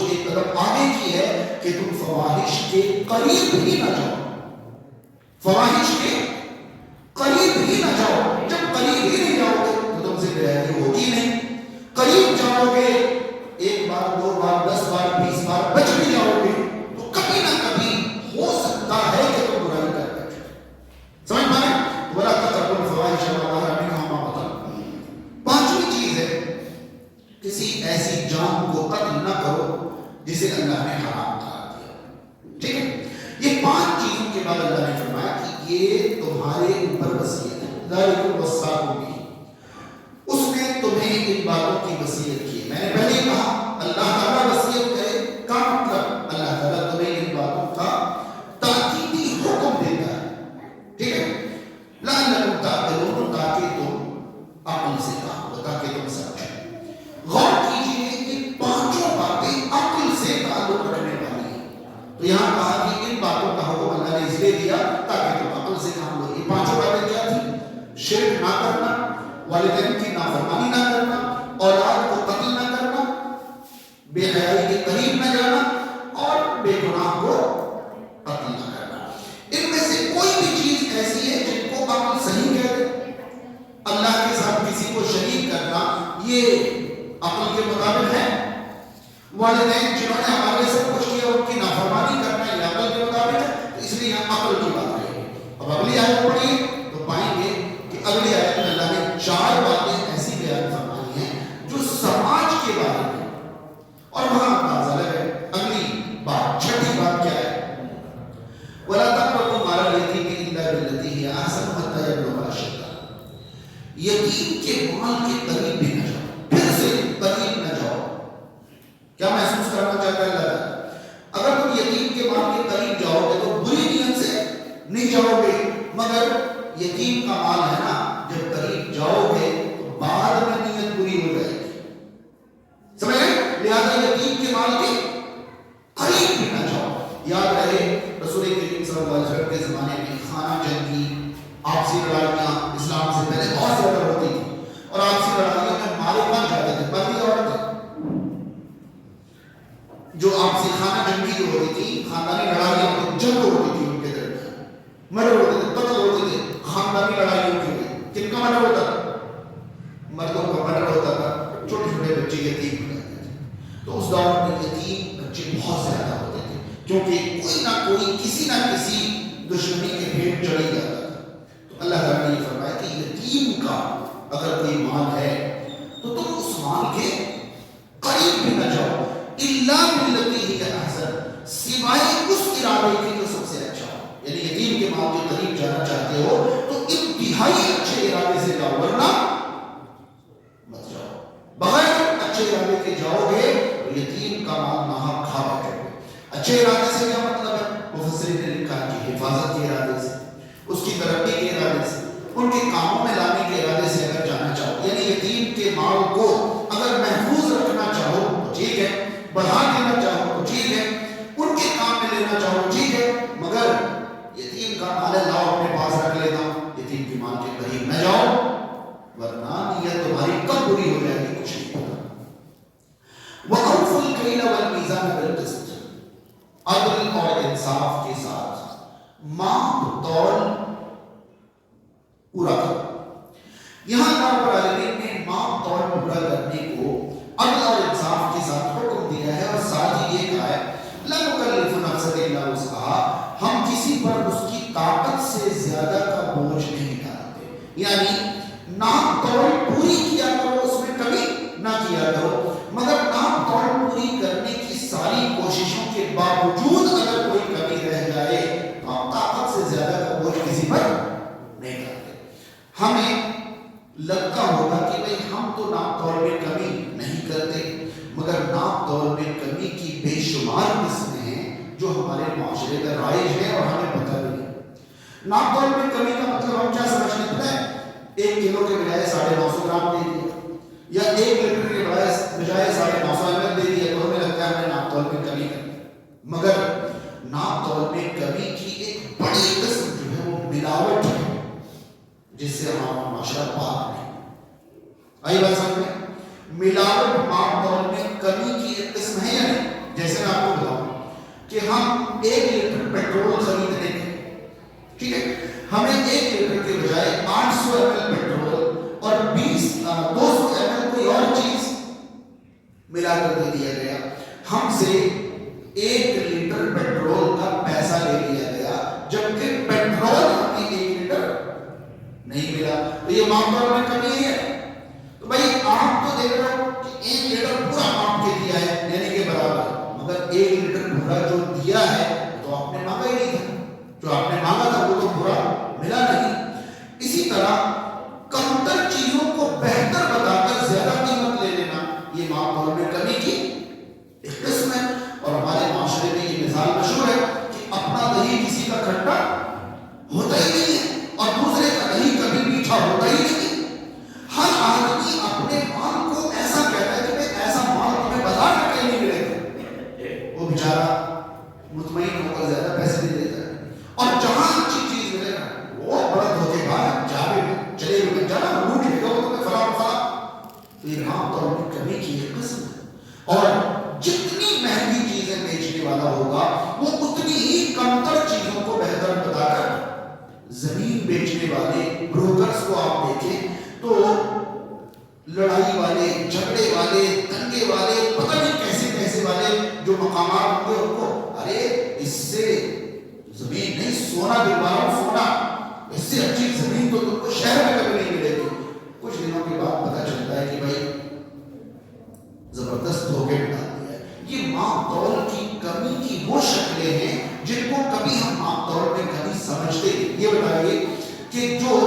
Speaker 3: سوچ ایک قدم آگے کی ہے کہ تم فواحش کے قریب ہی نہ جاؤ، فواحش کے قریب ہی نہ جاؤ. جب قریب ہی نہیں جاؤ گے تو تم سے بے حیائی ہوگی نہیں. قریب جاؤ گے، ایک بار 2 بار 10 بار 20 بار بچ بھی جاؤ گے تو کبھی نہ کبھی ہو سکتا ہے کہ تم برائی کر بیٹھو. سمجھ پائے؟ ولا تقربوا الفواحش ما ظهر منها وما بطن. پانچویں چیز ہے کسی ایسی جان کو قتل نہ کرو جسے اللہ نے حرام قرار دیا. ٹھیک ہے، یہ 5 چیزوں کے بعد اللہ نے فرمایا کہ یہ تمہارے اوپر وصیت ہے. ذالکم وصاکم بہ، اس نے تمہیں ان باتوں کی وصیت کی. میں نے پہلے کہا اللہ تعالیٰ وصیت کرے کا مطلب اللہ تعالیٰ تمہیں ان باتوں کا تاکیدی حکم دیتا ہے. ٹھیک ہے، لعلکم تعقلون، تاکہ تم عقل سے کام، تاکہ تم سمجھو. غور کیجیے کہ 5 باتیں عقل سے تعلق رکھنے والی ہیں. تو یہاں کہا کہ ان باتوں کا حکم اللہ نے اس لیے دیا تاکہ تم عقل سے کام لو. یہ 5 باتیں کیا تھی؟ شرک نہ کرنا، والدین کی نافرمانی نہ کرنا، اولاد کو قتل نہ کرنا، بے حیائی کے قریب نہ جانا، اور بے گناہ کو قتل نہ کرنا. ان میں سے کوئی بھی چیز ایسی ہے جن کو عقل صحیح کہہ دے. اللہ کے ساتھ کسی کو شریک کرنا یہ عقل کے مطابق ہے. والدین جنہوں نے ہمارے سے کچھ کیا ان کی نافرمانی کرنا یہ عقل کے مطابق ہے. تو اس لیے یہاں عقل کی بات ہے. اب اگلی آیت پڑھیے تو پائیں گے کہ اگلی آیت میں اللہ نے 4 باتیں ایسی بیان فرمائی ہیں جو سماج کے بارے میں، اور وہاں اندازہ لگے. اگلی بات 6ٹھی بات کیا ہے؟ وَلَا تَقْرَبُوا مَالَ الْيَتِيمِ إِلَّا بِالَّتِي هِيَ أَحْسَنُ حَتَّىٰ يَبْلُغَ أَشُدَّهُ. یتیم کے مال کے قریب بھی نہ جاؤ. پھر سے قریب نہ جاؤ. کیا محسوس کرنا چاہتا ہے اللہ؟ اگر تم یتیم کے مال کے قریب جاؤ گے تو بری نیت سے نہیں جاؤ گے، مگر یتیم کا مال ہے نا، جب قریب جاؤ گے تو بعد میں نیت بری ہو جائے گی. سمجھ گئے؟ لہذا یتیم کے مال کے قریب بھی نہ جاؤ. یاد رہے رسول کریم صلی اللہ علیہ وسلم کے زمانے میں خانہ جنگی، آپسی لڑائیاں اسلام سے پہلے بہت زیادہ ہوتی تھی، اور آپسی لڑائیوں میں مارے کون جاتے تھے؟ مردی عورتیں. جو آپسی خانہ جنگی جو ہوتی تھی، خاندانی لڑائیاں ہوتی، جنگ ہوتی تھی ان کے درمیان، مرڈر ہوتے تھے، قتل ہوتے تھے خاندانی لڑائیوں کے لیے. کن کا مرڈر ہوتا تھا؟ مردوں کا مرڈر ہوتا تھا. چھوٹے چھوٹے بچے یتیم ہو جاتے تھے. تو اس دور میں یتیم بچے بہت زیادہ ہوتے تھے، کیونکہ کوئی نہ کوئی کسی نہ کسی دشمنی کے بھیٹ چڑھ ہی جاتا تھا. تو اللہ تعالیٰ نے یہ فرمایا کہ یتیم کا اگر کوئی مال ہے تو تم اس مال کے قریب بھی نہ جاؤ. الا باللتی ہی احسن، سوائے اس ارادے کے جو سب سے اچھا ہو. یعنی یتیم کے مال کے قریب جانا چاہتے ہو تو انتہائی اچھے ارادے سے جاؤ، ورنہ مت جاؤ. بغیر اچھے ارادے کے جاؤ گے تو یتیم کا مال ناحق کھا بیٹھو گے. اچھے ارادے سے کیا مطلب ہے؟ مفسرین نے لکھا کہ حفاظت کے ارادے سے، اس کی ترقی کے ارادے سے، ان کے کاموں میں لانے کے ارادے سے اگر جانا چاہو. یعنی یتیم کے مال کو اگر محفوظ رکھنا چاہو تو ٹھیک ہے، بڑھا دینا چاہو تو ٹھیک ہے، ان کے کام میں لینا چاہو ٹھیک ہے، مگر یتیم کا مال لاؤ اپنے پاس رکھ لینا، یتیم کے مال کے قریب نہ جاؤ، ورنہ نیت تمہاری کب بری ہو جائے گی کچھ نہیں پتا. وَأَوْفُوا الْكَيْلَ وَالْمِيزَانَ بِالْقِسْطِ، عدل اور انصاف کے ساتھ ماپ تول پورا کرو. یہاں رب العالمین نے ماپ تول پورا کرنے کو عدل اور انصاف کے ساتھ حکم دیا ہے، اور ساتھ ہی یہ کہا ہے لا نکلف نفسا الا وسعها، ہم کسی پر اس کی طاقت سے زیادہ کا بوجھ نہیں ڈالتے. یعنی ناپ تول پوری کیا کرو، اس میں کمی نہ کیا کرو، مگر ناپ تول پوری کرنے کی ساری کوششوں کے باوجود اگر کوئی کمی رہ جائے تو ہم طاقت سے زیادہ کا بوجھ کسی پر نہیں ڈالتے. ہمیں لگتا ہوگا کہ بھئی ہم تو ناپ تول میں کمی نہیں کرتے، مگر ناپ تول میں کمی کی بے شمار قسمیں ہیں جو ہمارے معاشرے کا رائج ہے اور ہمیں پتہ بھی نہیں. ناپ تول میں کمی کا مطلب ہم کیا سمجھنے پتہ ہے؟ 1 کلو کے بجائے 950 گرام دے دیا، یا 1 لیٹر کے بجائے 950 ml دے دیا، تو ہمیں لگتا ہے ہم نے ناپ تول میں کمی کر. مگر ناپ تول میں کمی کی ایک بڑی قسم جو ہے وہ ملاوٹ ہے، جس سے ہمارا معاشرہ پاک نہیں. آئی بات سمجھ میں؟ ملاوٹ ناپ تول میں کمی کی ایک قسم ہے یا نہیں؟ 1 لیٹر پیٹرول خریدنے کے، ٹھیک ہے، ہمیں 1 لیٹر کے بجائے 800 ml پیٹرول اور 200 ml کوئی اور چیز ملا کر دے دیا گیا، ہم سے 1 لیٹر پیٹرول کا پیسہ لے لیا گیا، جبکہ پیٹرول ہمیں 1 لیٹر نہیں ملا. تو یہ معاملہ میں کمی ہے. تو بھائی آپ تو دیکھ رہے ہو کہ 1 لیٹر پورا آپ کے دیا ہے یعنی کہ برابر، مگر 1 لیٹر پورا جو دیا ہے تو آپ نے مانگا ہی نہیں تھا، جو آپ نے مانگا تھا وہ تو پورا ملا نہیں. اسی طرح کمتر چیزوں کو بہتر بتا کر زیادہ قیمت لے لینا یہ معاملہ میں کمی کی ایک قسم ہے. اور ہمارے معاشرے میں یہ مثال مشہور ہے کہ اپنا دہی کسی کا کھٹا ہوتا ہی نہیں ہے اور دوسرے کا دہی کبھی میٹھا ہوتا ہی نہیں. ہر آدمی اپنے مال کو ایسا کہتا ہے کہ میں ایسا مال تمہیں بازار میں کہیں نہیں ملے گا. وہ بیچارہ مطمئن ہو کر زیادہ پیسے دے دیتا ہے، اور جہاں اچھی چیز ملے گا وہ بڑا دھوکے باز جا بھی چلے ہوئے جانا لوٹ لے گا وہ تمہیں فلاں فلاں. تو یہ عام طور پر کمی کی ایک قسم ہے. اور جتنی مہنگی چیزیں بیچنے والا ہوگا وہ اتنی ہی کمتر چیزوں کو بہتر بتا کر زمین بیچنے والے بروکرز کو آپ دیکھیں تو لڑائی والے، جھگڑے والے، دنگے والے، پتہ نہیں کیسے کیسے والے جو مقامات ہوں گے ان کو ارے اس سے زمین نہیں سونا دلوا رہا ہوں، سونا اس سے اچھی زمین تو تم کو شہر میں کبھی نہیں ملے گی. کچھ دنوں کے بعد پتہ چلتا ہے کہ بھائی زبردست دھوکے بتا دیا ہے. یہ ماں طول کی کمی کی وہ شکلیں ہیں جن کو کبھی ہم ماں طول میں کبھی سمجھتے ہیں. یہ بتائیے کہ جو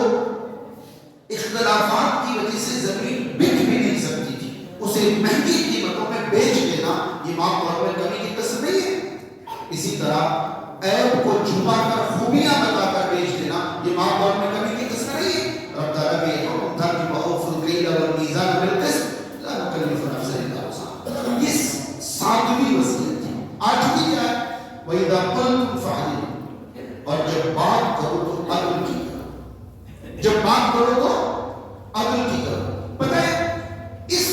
Speaker 3: اختلافات کی وجہ سے زمین بک بھی نہیں سکتی تھی اسے مہنگی قیمتوں میں بیچ دینا یہ ماں طول میں کمی کی قسم نہیں ہے. اسی طرح عیب کو چھپا کر خوبیاں بتا کر بیچ دینا یہ ماں طول میں کمی کی قسم نہیں ہے. رب تعالیٰ کے حکم تھا کہ وَأَوْفُوا الْكَيْلَ وَالْمِيزَانَ بِالْقِسْطِ لَا نُكَلِّفُ نَفْسًا إِلَّا وُسْعَهَا. یہ 7ویں وصیت تھی. 8ویں کیا ہے؟ وَإِذَا قُلْتُمْ فَاعْدِلُوا. اور جب بات کرو تو عدل کی کرو، جب بات کرو تو عدل کی کرو. پتہ ہے اس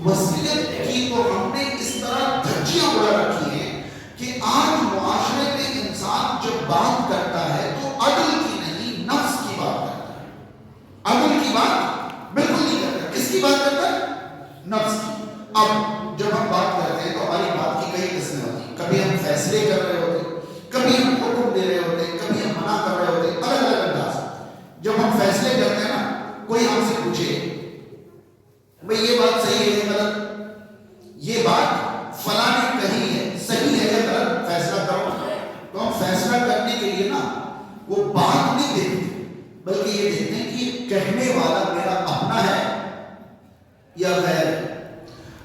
Speaker 3: وصیت کی تو ہم نے اس طرح دھجیاں اڑا رکھی ہیں کہ آج معاشرے میں انسان جب بات کرتا ہے تو عدل کی نہیں نفس کی بات کرتا ہے. عدل کی بات بالکل نہیں کرتا. کس کی بات کرتا ہے؟ نفس کی. اب جب ہم بات کرتے ہیں تو ہماری بات کی کئی قسمیں ہوتی ہیں. کبھی ہم فیصلے کر رہے ہوتے ہیں، کبھی ہم حکم دے رہے ہوتے ہیں، کبھی ہم منع کر رہے ہوتے ہیں، الگ الگ انداز. جب ہم فیصلے کرتے ہیں نا، کوئی ہم سے پوچھے بھئی یہ بات صحیح ہے یا غلط، یہ بات فلاں نے کہی ہے صحیح ہے یا غلط، فیصلہ کرو. تو ہم فیصلہ کرنے کے لیے نا وہ بات نہیں دیکھتے بلکہ یہ دیکھتے ہیں کہ یہ کہنے والا میرا اپنا ہے یا غیر.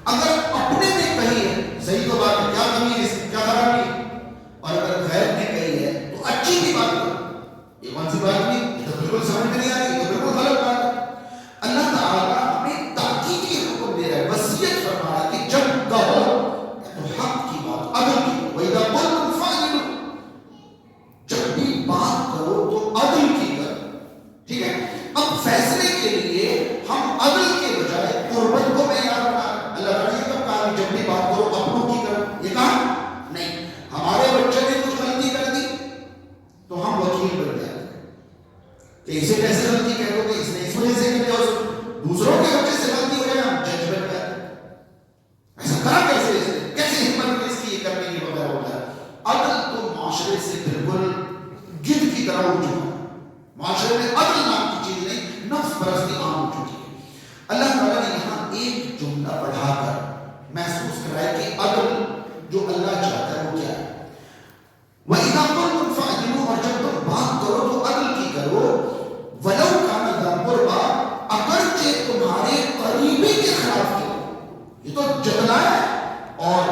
Speaker 3: اگر اپنے نے کہی ہے صحیح تو بات ہے، کیا کمی ہے اس میں، کیا خرابی ہے. اور اگر غیر نے کہی ہے تو اچھی بھی بات ہے. یہ کون سی بات نہیں، یہ تو بالکل سمجھ میں نہیں آ رہی، یہ تو بالکل غلط بات ہے. اللہ تعالیٰ ہمیں تاکیدی حکم دے رہا ہے، وصیت فرما رہا ہے کہ جب کہو تو حق کی بات، عدل کی. وَإِذَا قُلْتُمْ فَاعْدِلُوا. جب بھی بات کرو تو عدل کی کرو. ٹھیک ہے. اب فیصلے کے لیے ہم عدل کے بجائے قربت کو معیار بنا رہے ہیں. اللہ تعالیٰ نے کب کہا کہ جب بھی بات کرو اپنوں کی کرو؟ یہ کہا نہیں. ہمارے بچے نے کچھ غلطی کر دی تو ہم وکیل بن جاتے ہیں کہ اسے کیسے غلطی کہہ دو کہ اس نے اس وجہ سے کیا، دوسروں کے بچے سے غلطی ہو جائے ہم جج بن جاتے ہیں. ایسا کرا کیسے، اس نے کیسے ہمت اس کی یہ کرنے کی وغیرہ ہوتا ہے. عدل تو معاشرے سے بالکل گدھ کی طرح اٹھ چکا ہے. معاشرے میں عدل نام کی چیز نہیں، نفس پرستی عام ہو چکی ہے. اللہ تعالیٰ نے یہاں ایک جملہ پڑھا کر محسوس کرایا کہ عدل جو اللہ چاہتا ہے وہ کیا ہے. وَإِذَا قُلْتُمْ فَاعْدِلُوا. اور جب تم بات کرو تو عدل کی کرو. وَلَوْ كَانَ ذَا قُرْبَىٰ. اگرچہ تمہارے قریبی کے خلاف کرو. یہ تو جتلا ہے. اور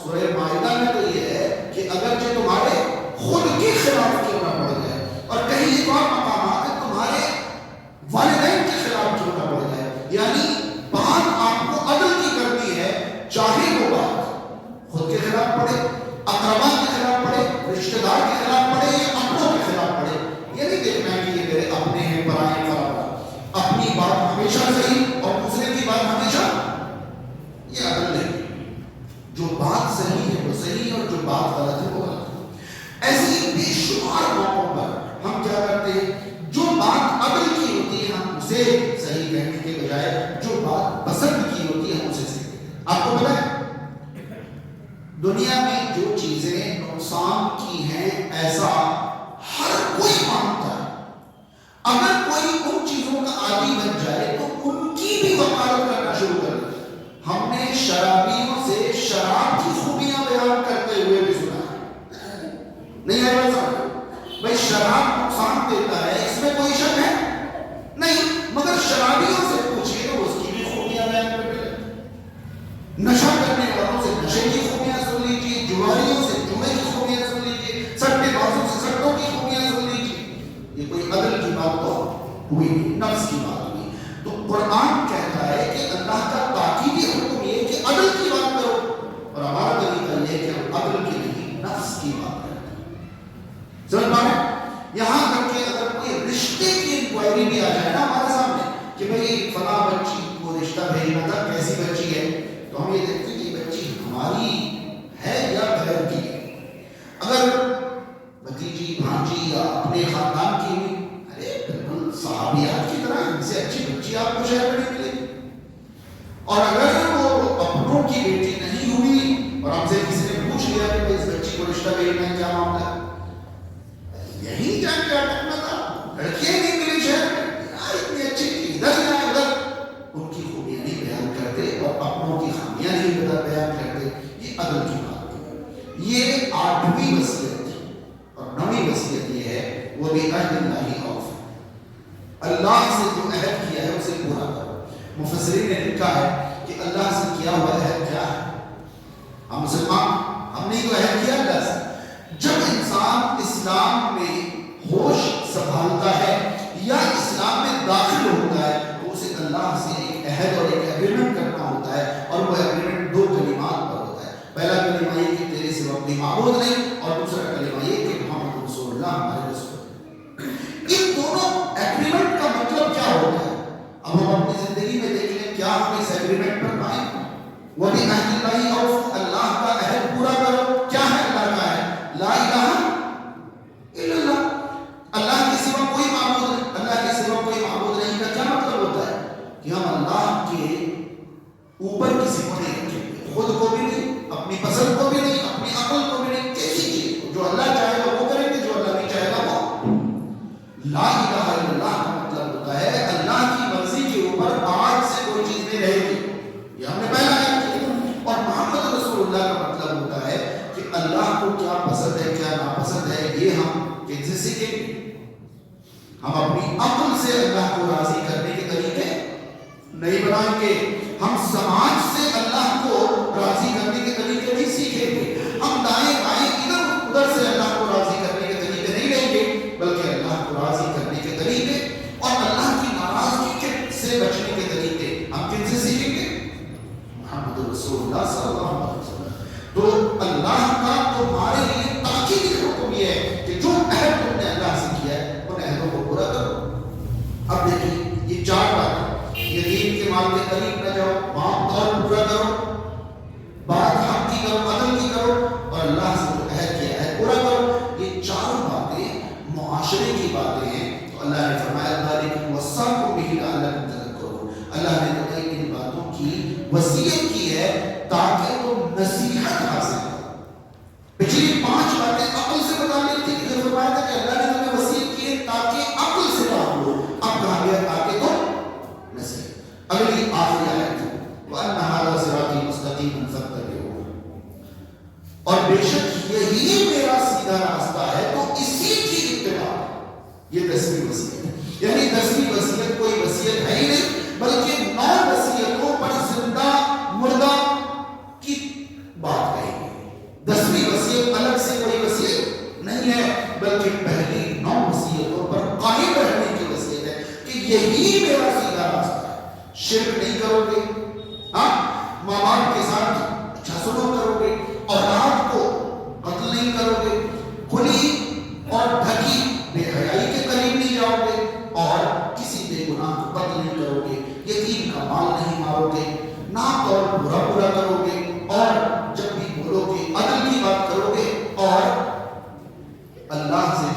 Speaker 3: سورہ مائدہ میں تو یہ ہے کہ اگرچہ تمہارے خود کے خلاف کیوں نہ پڑ جائے، اور کہیں ایک اور مقامات ہے تمہارے والدین کے خلاف کیوں نہ پڑ جائے. یعنی بات آپ کو عدل کی کرتی ہے، چاہے وہ بات خود کے خلاف پڑے، اقربا کے خلاف پڑے، رشتہ دار کے خلاف پڑے یا اپنوں کے خلاف پڑے. یہ نہیں دیکھنا ہے کہ یہ میرے اپنے ہیں پرائے فرابرا. اپنی بات ہمیشہ صحیح اور دوسرے کی بات ہمیشہ، یہ عدل نہیں. جو بات صحیح ہے وہ صحیح اور جو بات غلط ہے وہ غلط ہے. شمار موقعوں پر ہم کیا کرتے ہیں، جو بات عدل کی ہوتی ہے ہم اسے صحیح کہنے کے بجائے جو بات پسند کی ہوتی ہے ہم اسے صحیح کہتے ہیں۔ آپ کو پتہ ہے دنیا میں جو چیزیں نقصان کی ہیں ایسا ہر کوئی مانتا ہے، اگر کوئی ان چیزوں کا عادی بن جائے تو ان کی بھی وکالت کرنا شروع کر دے۔ ہم نے شرابیوں سے شراب کی خوبیاں بیان کرتے ہوئے بھی سنا ہے، نہیں ہے ویسا؟ بھائی شراب نقصان دیتا ہے اس میں کوئی شک ہے نہیں، مگر شرابیوں سے پوچھئے تو اس کی بھی خوبیاں بیان کرتے ہیں۔ نشہ کرنے والوں سے نشے کی خوبیاں سن لیجیے، جواریوں سے جوئے کی خوبیاں سن لیجیے، سٹے بازوں سے سٹوں کی خوبیاں سن لیجیے۔ یہ کوئی عدل کی بات تو ہوئی نہیں، نفس کی بات ہوئی۔ تو قرآن کہتا ہے کہ اللہ کا تاکیدی حکم یہ کہ عدل کی بات کرو، اور ہمارا طریقہ یہ کہ ہم عدل کی نہیں نفس کی بات کرتے ہیں۔ سمجھ پا رہے ہیں؟ یہاں تک کہ اگر کوئی رشتے کی انکوائری بھی آ جائے نا ہمارے سامنے کہ بھئی فلاں بچی کو رشتہ بھیجنا تھا، کیسی بچی ہے، تو ہم یہ دیکھتے ہیں کہ بچی ہماری ہے یا غیر کی ہے۔ اگر بھتیجی بھانجی یا اپنے خاندان کی ہوئی، ارے بالکل صحابیات کی طرح ان سے اچھی بچی آپ کو شہر میں نہیں ملے گی۔ اور اگر وہ اپنوں کی بیٹی نہیں ہوئی اور ہم سے کسی نے پوچھ لیا کہ اس بچی کو رشتہ بھیجنا ہے، کیا معاملہ ہے، یہیں جا کے اٹکنا تھا، لڑکیاں نہیں ملی شہر میں، یار اتنی اچھی تھی، ادھر یا ادھر۔ ان کی خوبیاں نہیں بیان کرتے اور اپنوں کی خامیاں نہیں بیان کرتے، یہ عدل کی بات ہے۔ یہ 8ویں وصیت تھی، اور 9ویں وصیت یہ ہے وہ بھی عہد اللہ اوف، اللہ سے جو عہد کیا ہے اسے پورا کرو۔ مفسرین نے لکھا ہے کہ اللہ سے کیا ہوا عہد کیا ہے؟ ہم مسلمان، ہم نے تو عہد کیا اللہ سے۔ جب انسان اسلام میں ہوش سنبھالتا ہے یا اسلام میں داخل ہوتا ہے تو اسے اللہ سے ایک عہد اور ایک ایگریمنٹ کرنا ہوتا ہے، اور وہ ایگریمنٹ 2 کلمات پر ہوتا ہے۔ پہلا کلمہ یہ کہ تیرے سوا کوئی معبود نہیں، اور دوسرا کلمہ یہ کہ محمد رسول اللہ ہمارے رسول۔ ان دونوں ایگریمنٹ کا مطلب کیا ہوتا ہے؟ اب ہم اپنی زندگی میں دیکھ لیں کیا ہم اس ایگریمنٹ پر قائم ہیں؟ وہ بھی عہد اللہ اوف، اللہ کا عہد پورا کرو۔ کیا ہے اللہ کا عہد؟ لا الہ الا اللہ، اللہ کے سوا کوئی معبود نہیں۔ اللہ کے سوا کوئی معبود نہیں کا کیا مطلب ہوتا ہے؟ کہ ہم اللہ کے اوپر کسی کو نہیں رکھیں گے، خود کو بھی نہیں، اپنی پسند کو بھی نہیں، اپنی عقل کو بھی نہیں، کسی چیز کو جو اللہ چاہے گا وہ کریں گے، جو اللہ نہیں چاہے گا وہ۔ لا الہ الا اللہ کا مطلب ہوتا ہے اللہ کی مرضی کے اوپر آج سے کوئی چیز نہیں رہے گی، یہ ہم نے پہلا کیا۔ اور محمد رسول اللہ کا مطلب ہوتا ہے کہ اللہ کو کیا پسند ہے کیا ناپسند ہے یہ ہم کن سے سیکھیں گے؟ ہم اپنی عقل سے اللہ کو راضی کرنے کے طریقے نہیں بنائیں گے، ہم سماج سے اللہ کو راضی کرنے کے طریقے نہیں سیکھیں گے، ہم دائیں بائیں ادھر ادھر سے اللہ کو راضی کرنے کے طریقے نہیں لیں گے، بلکہ اللہ کو راضی کرنے کے طریقے اور اللہ کی ناراضگی سے بچنے کے طریقے ہم کن سے سیکھیں گے؟ محمد رسول اللہ صلی اللہ علیہ وسلم۔ تو اللہ کا تمہارے لیے تاکیدی حکم یہ ہے کہ جو عہد تم نے اللہ سے کیا ہے ان عہدوں کو پورا کرو۔ اب دیکھیے یہ 4 باتیں، یتیم کے مال کے قریب نہ جاؤ، معاف طور پورا کرو، بات حق کی کرو، عدل کی کرو، اور اللہ سے جو عہد کیا ہے پورا کرو۔ یہ 4 باتیں معاشرے کی باتیں ہیں، تو اللہ نے فرمایا ذالکم وصاکم بہ لعلکم تذکرون، اللہ نے تو ان باتوں کی وصیت کی ہے تاکہ تم نصیحت حاصل کرو۔ پچھلی 5 باتیں عقل سے متعلق تھی، کہ فرمایا تھا کہ اللہ نے تمہیں وصیت کی ہے تاکہ عقل سے کام لو، اب کہا گیا تاکہ تم نصیحت۔ اگلی آخری آیت ہے وَأَنَّ هَذَا صِرَاطِي مُسْتَقِيمًا فَاتَّبِعُوهُ، اور بے شک یہی میرا سیدھا راستہ ہے تو اسی کی اتباع۔ یہ 10ویں وصیت ہے، یعنی 10ویں وصیت کوئی وصیت ہے ہی نہیں، بلکہ 9 وصیتوں پر زندہ مردہ کی بات کہی گئی۔ 10ویں وصیت الگ سے کوئی وصیت نہیں ہے، بلکہ پہلی 9 وصیتوں پر قائم رہنے کی وصیت ہے کہ یہی میرا سیدھا راستہ ہے۔ شرک نہیں کرو گے، ہاں ماں باپ کے ساتھ اچھا سلوک کرو گے، اولاد کو قتل نہیں کرو گے، کھلی اور ڈھکی بے حیائی کے قریب نہیں جاؤ گے، اور کسی بے گناہ کو قتل نہیں کرو گے، یتیم کا مال نہیں مارو گے، ناک اور برا برا کرو گے، اور جب بھی بولو گے عدل کی بات کرو گے، اور اللہ سے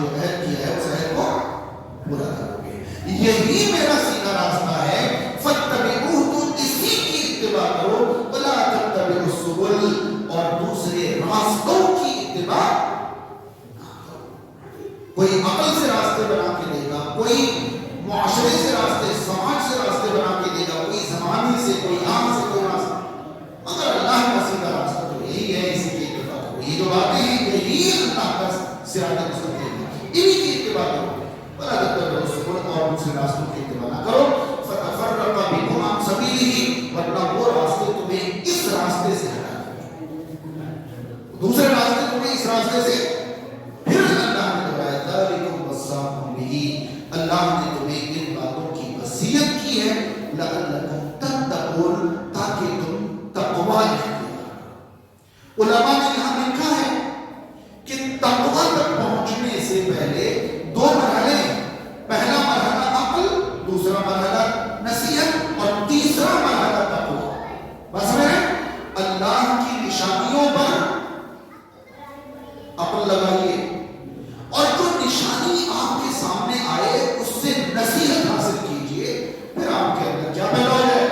Speaker 3: اتباع کوئی عقل سے راستے بنا کے دے گا، کوئی معاشرے سے راستے، سماج سے راستے بنا کے دے گا، کوئی زمانے سے، کوئی عام سے، کوئی راستہ، مگر اللہ کا سیدھا راستہ تو یہی ہے، اسی کی اتباع کرو. یہ جو باتیں ہیں یہی اللہ کا صراط مستقیم ہے، انہی کی اتباع کرو. ولا تتبعوا السبل اور دوسرے راستوں کی اتباع نہ کرو. فتفرق بكم عن سبيله ورنہ وہ راستے تمہیں اس راستے سے ہٹا دیں، دوسرے راستے تمہیں اس راستے سے. پھر اللہ نے دہرایا ذالکم وصاکم بہ، اللہ نے تمہیں ان باتوں کی وصیت کی ہے لعلکم تتقون، تاکہ تم تقوی اختیار کرو. علماء نے یہاں لکھا ہے کہ تقوی تک پہنچنے سے پہلے دو مرحلے ہیں. پہلا مرحلہ عقل، دوسرا مرحلہ نصیحت اور تیسرا مرحلہ تقوی. بس میں اللہ کی نشانیوں پر عقل لگائیے اور جو نشانی آپ کے سامنے آئے اس سے نصیحت حاصل کیجئے، پھر آپ کے اندر کیا پیدا ہو جائے؟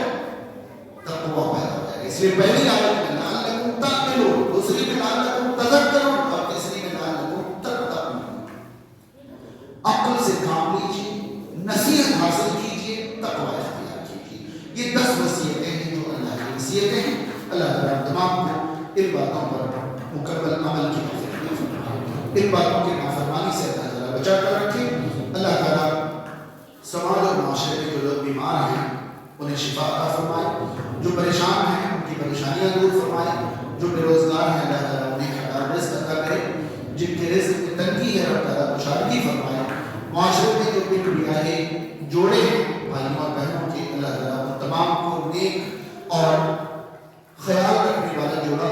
Speaker 3: تقوی پیدا ہو جائے. اس لیے پہلی آیت میں لعلکم تعقلون، دوسری میں لعلکم تذکرون اور تیسری میں لعلکم تتقون. عقل سے کام لیجیے، نصیحت حاصل کیجیے، تقوی اختیار کیجیے. یہ 10 وصیتیں ہیں جو اللہ کی وصیتیں ہیں. اللہ تعالیٰ تمام کو ان باتوں پر مکمل عمل کی توفیق فرمائے، ان باتوں کی نافرمانی سے اللہ تعالیٰ بچا کر رکھے. اللہ تعالیٰ سماج اور معاشرے میں جو لوگ بیمار ہیں انہیں شفا عطا فرمائے، جو پریشان ہیں ان کی پریشانیاں دور فرمائے، جو بے روزگار ہیں اللہ تعالیٰ انہیں حلال رزق عطا کرے، جن کے رزق میں تنگی ہے اللہ تعالیٰ کشادگی فرمائے. معاشرے میں جو بک بیاہے جوڑے بھائیوں اور بہنوں کے اللہ تعالیٰ تمام کو نیک اور خیال رکھنے والا جوڑا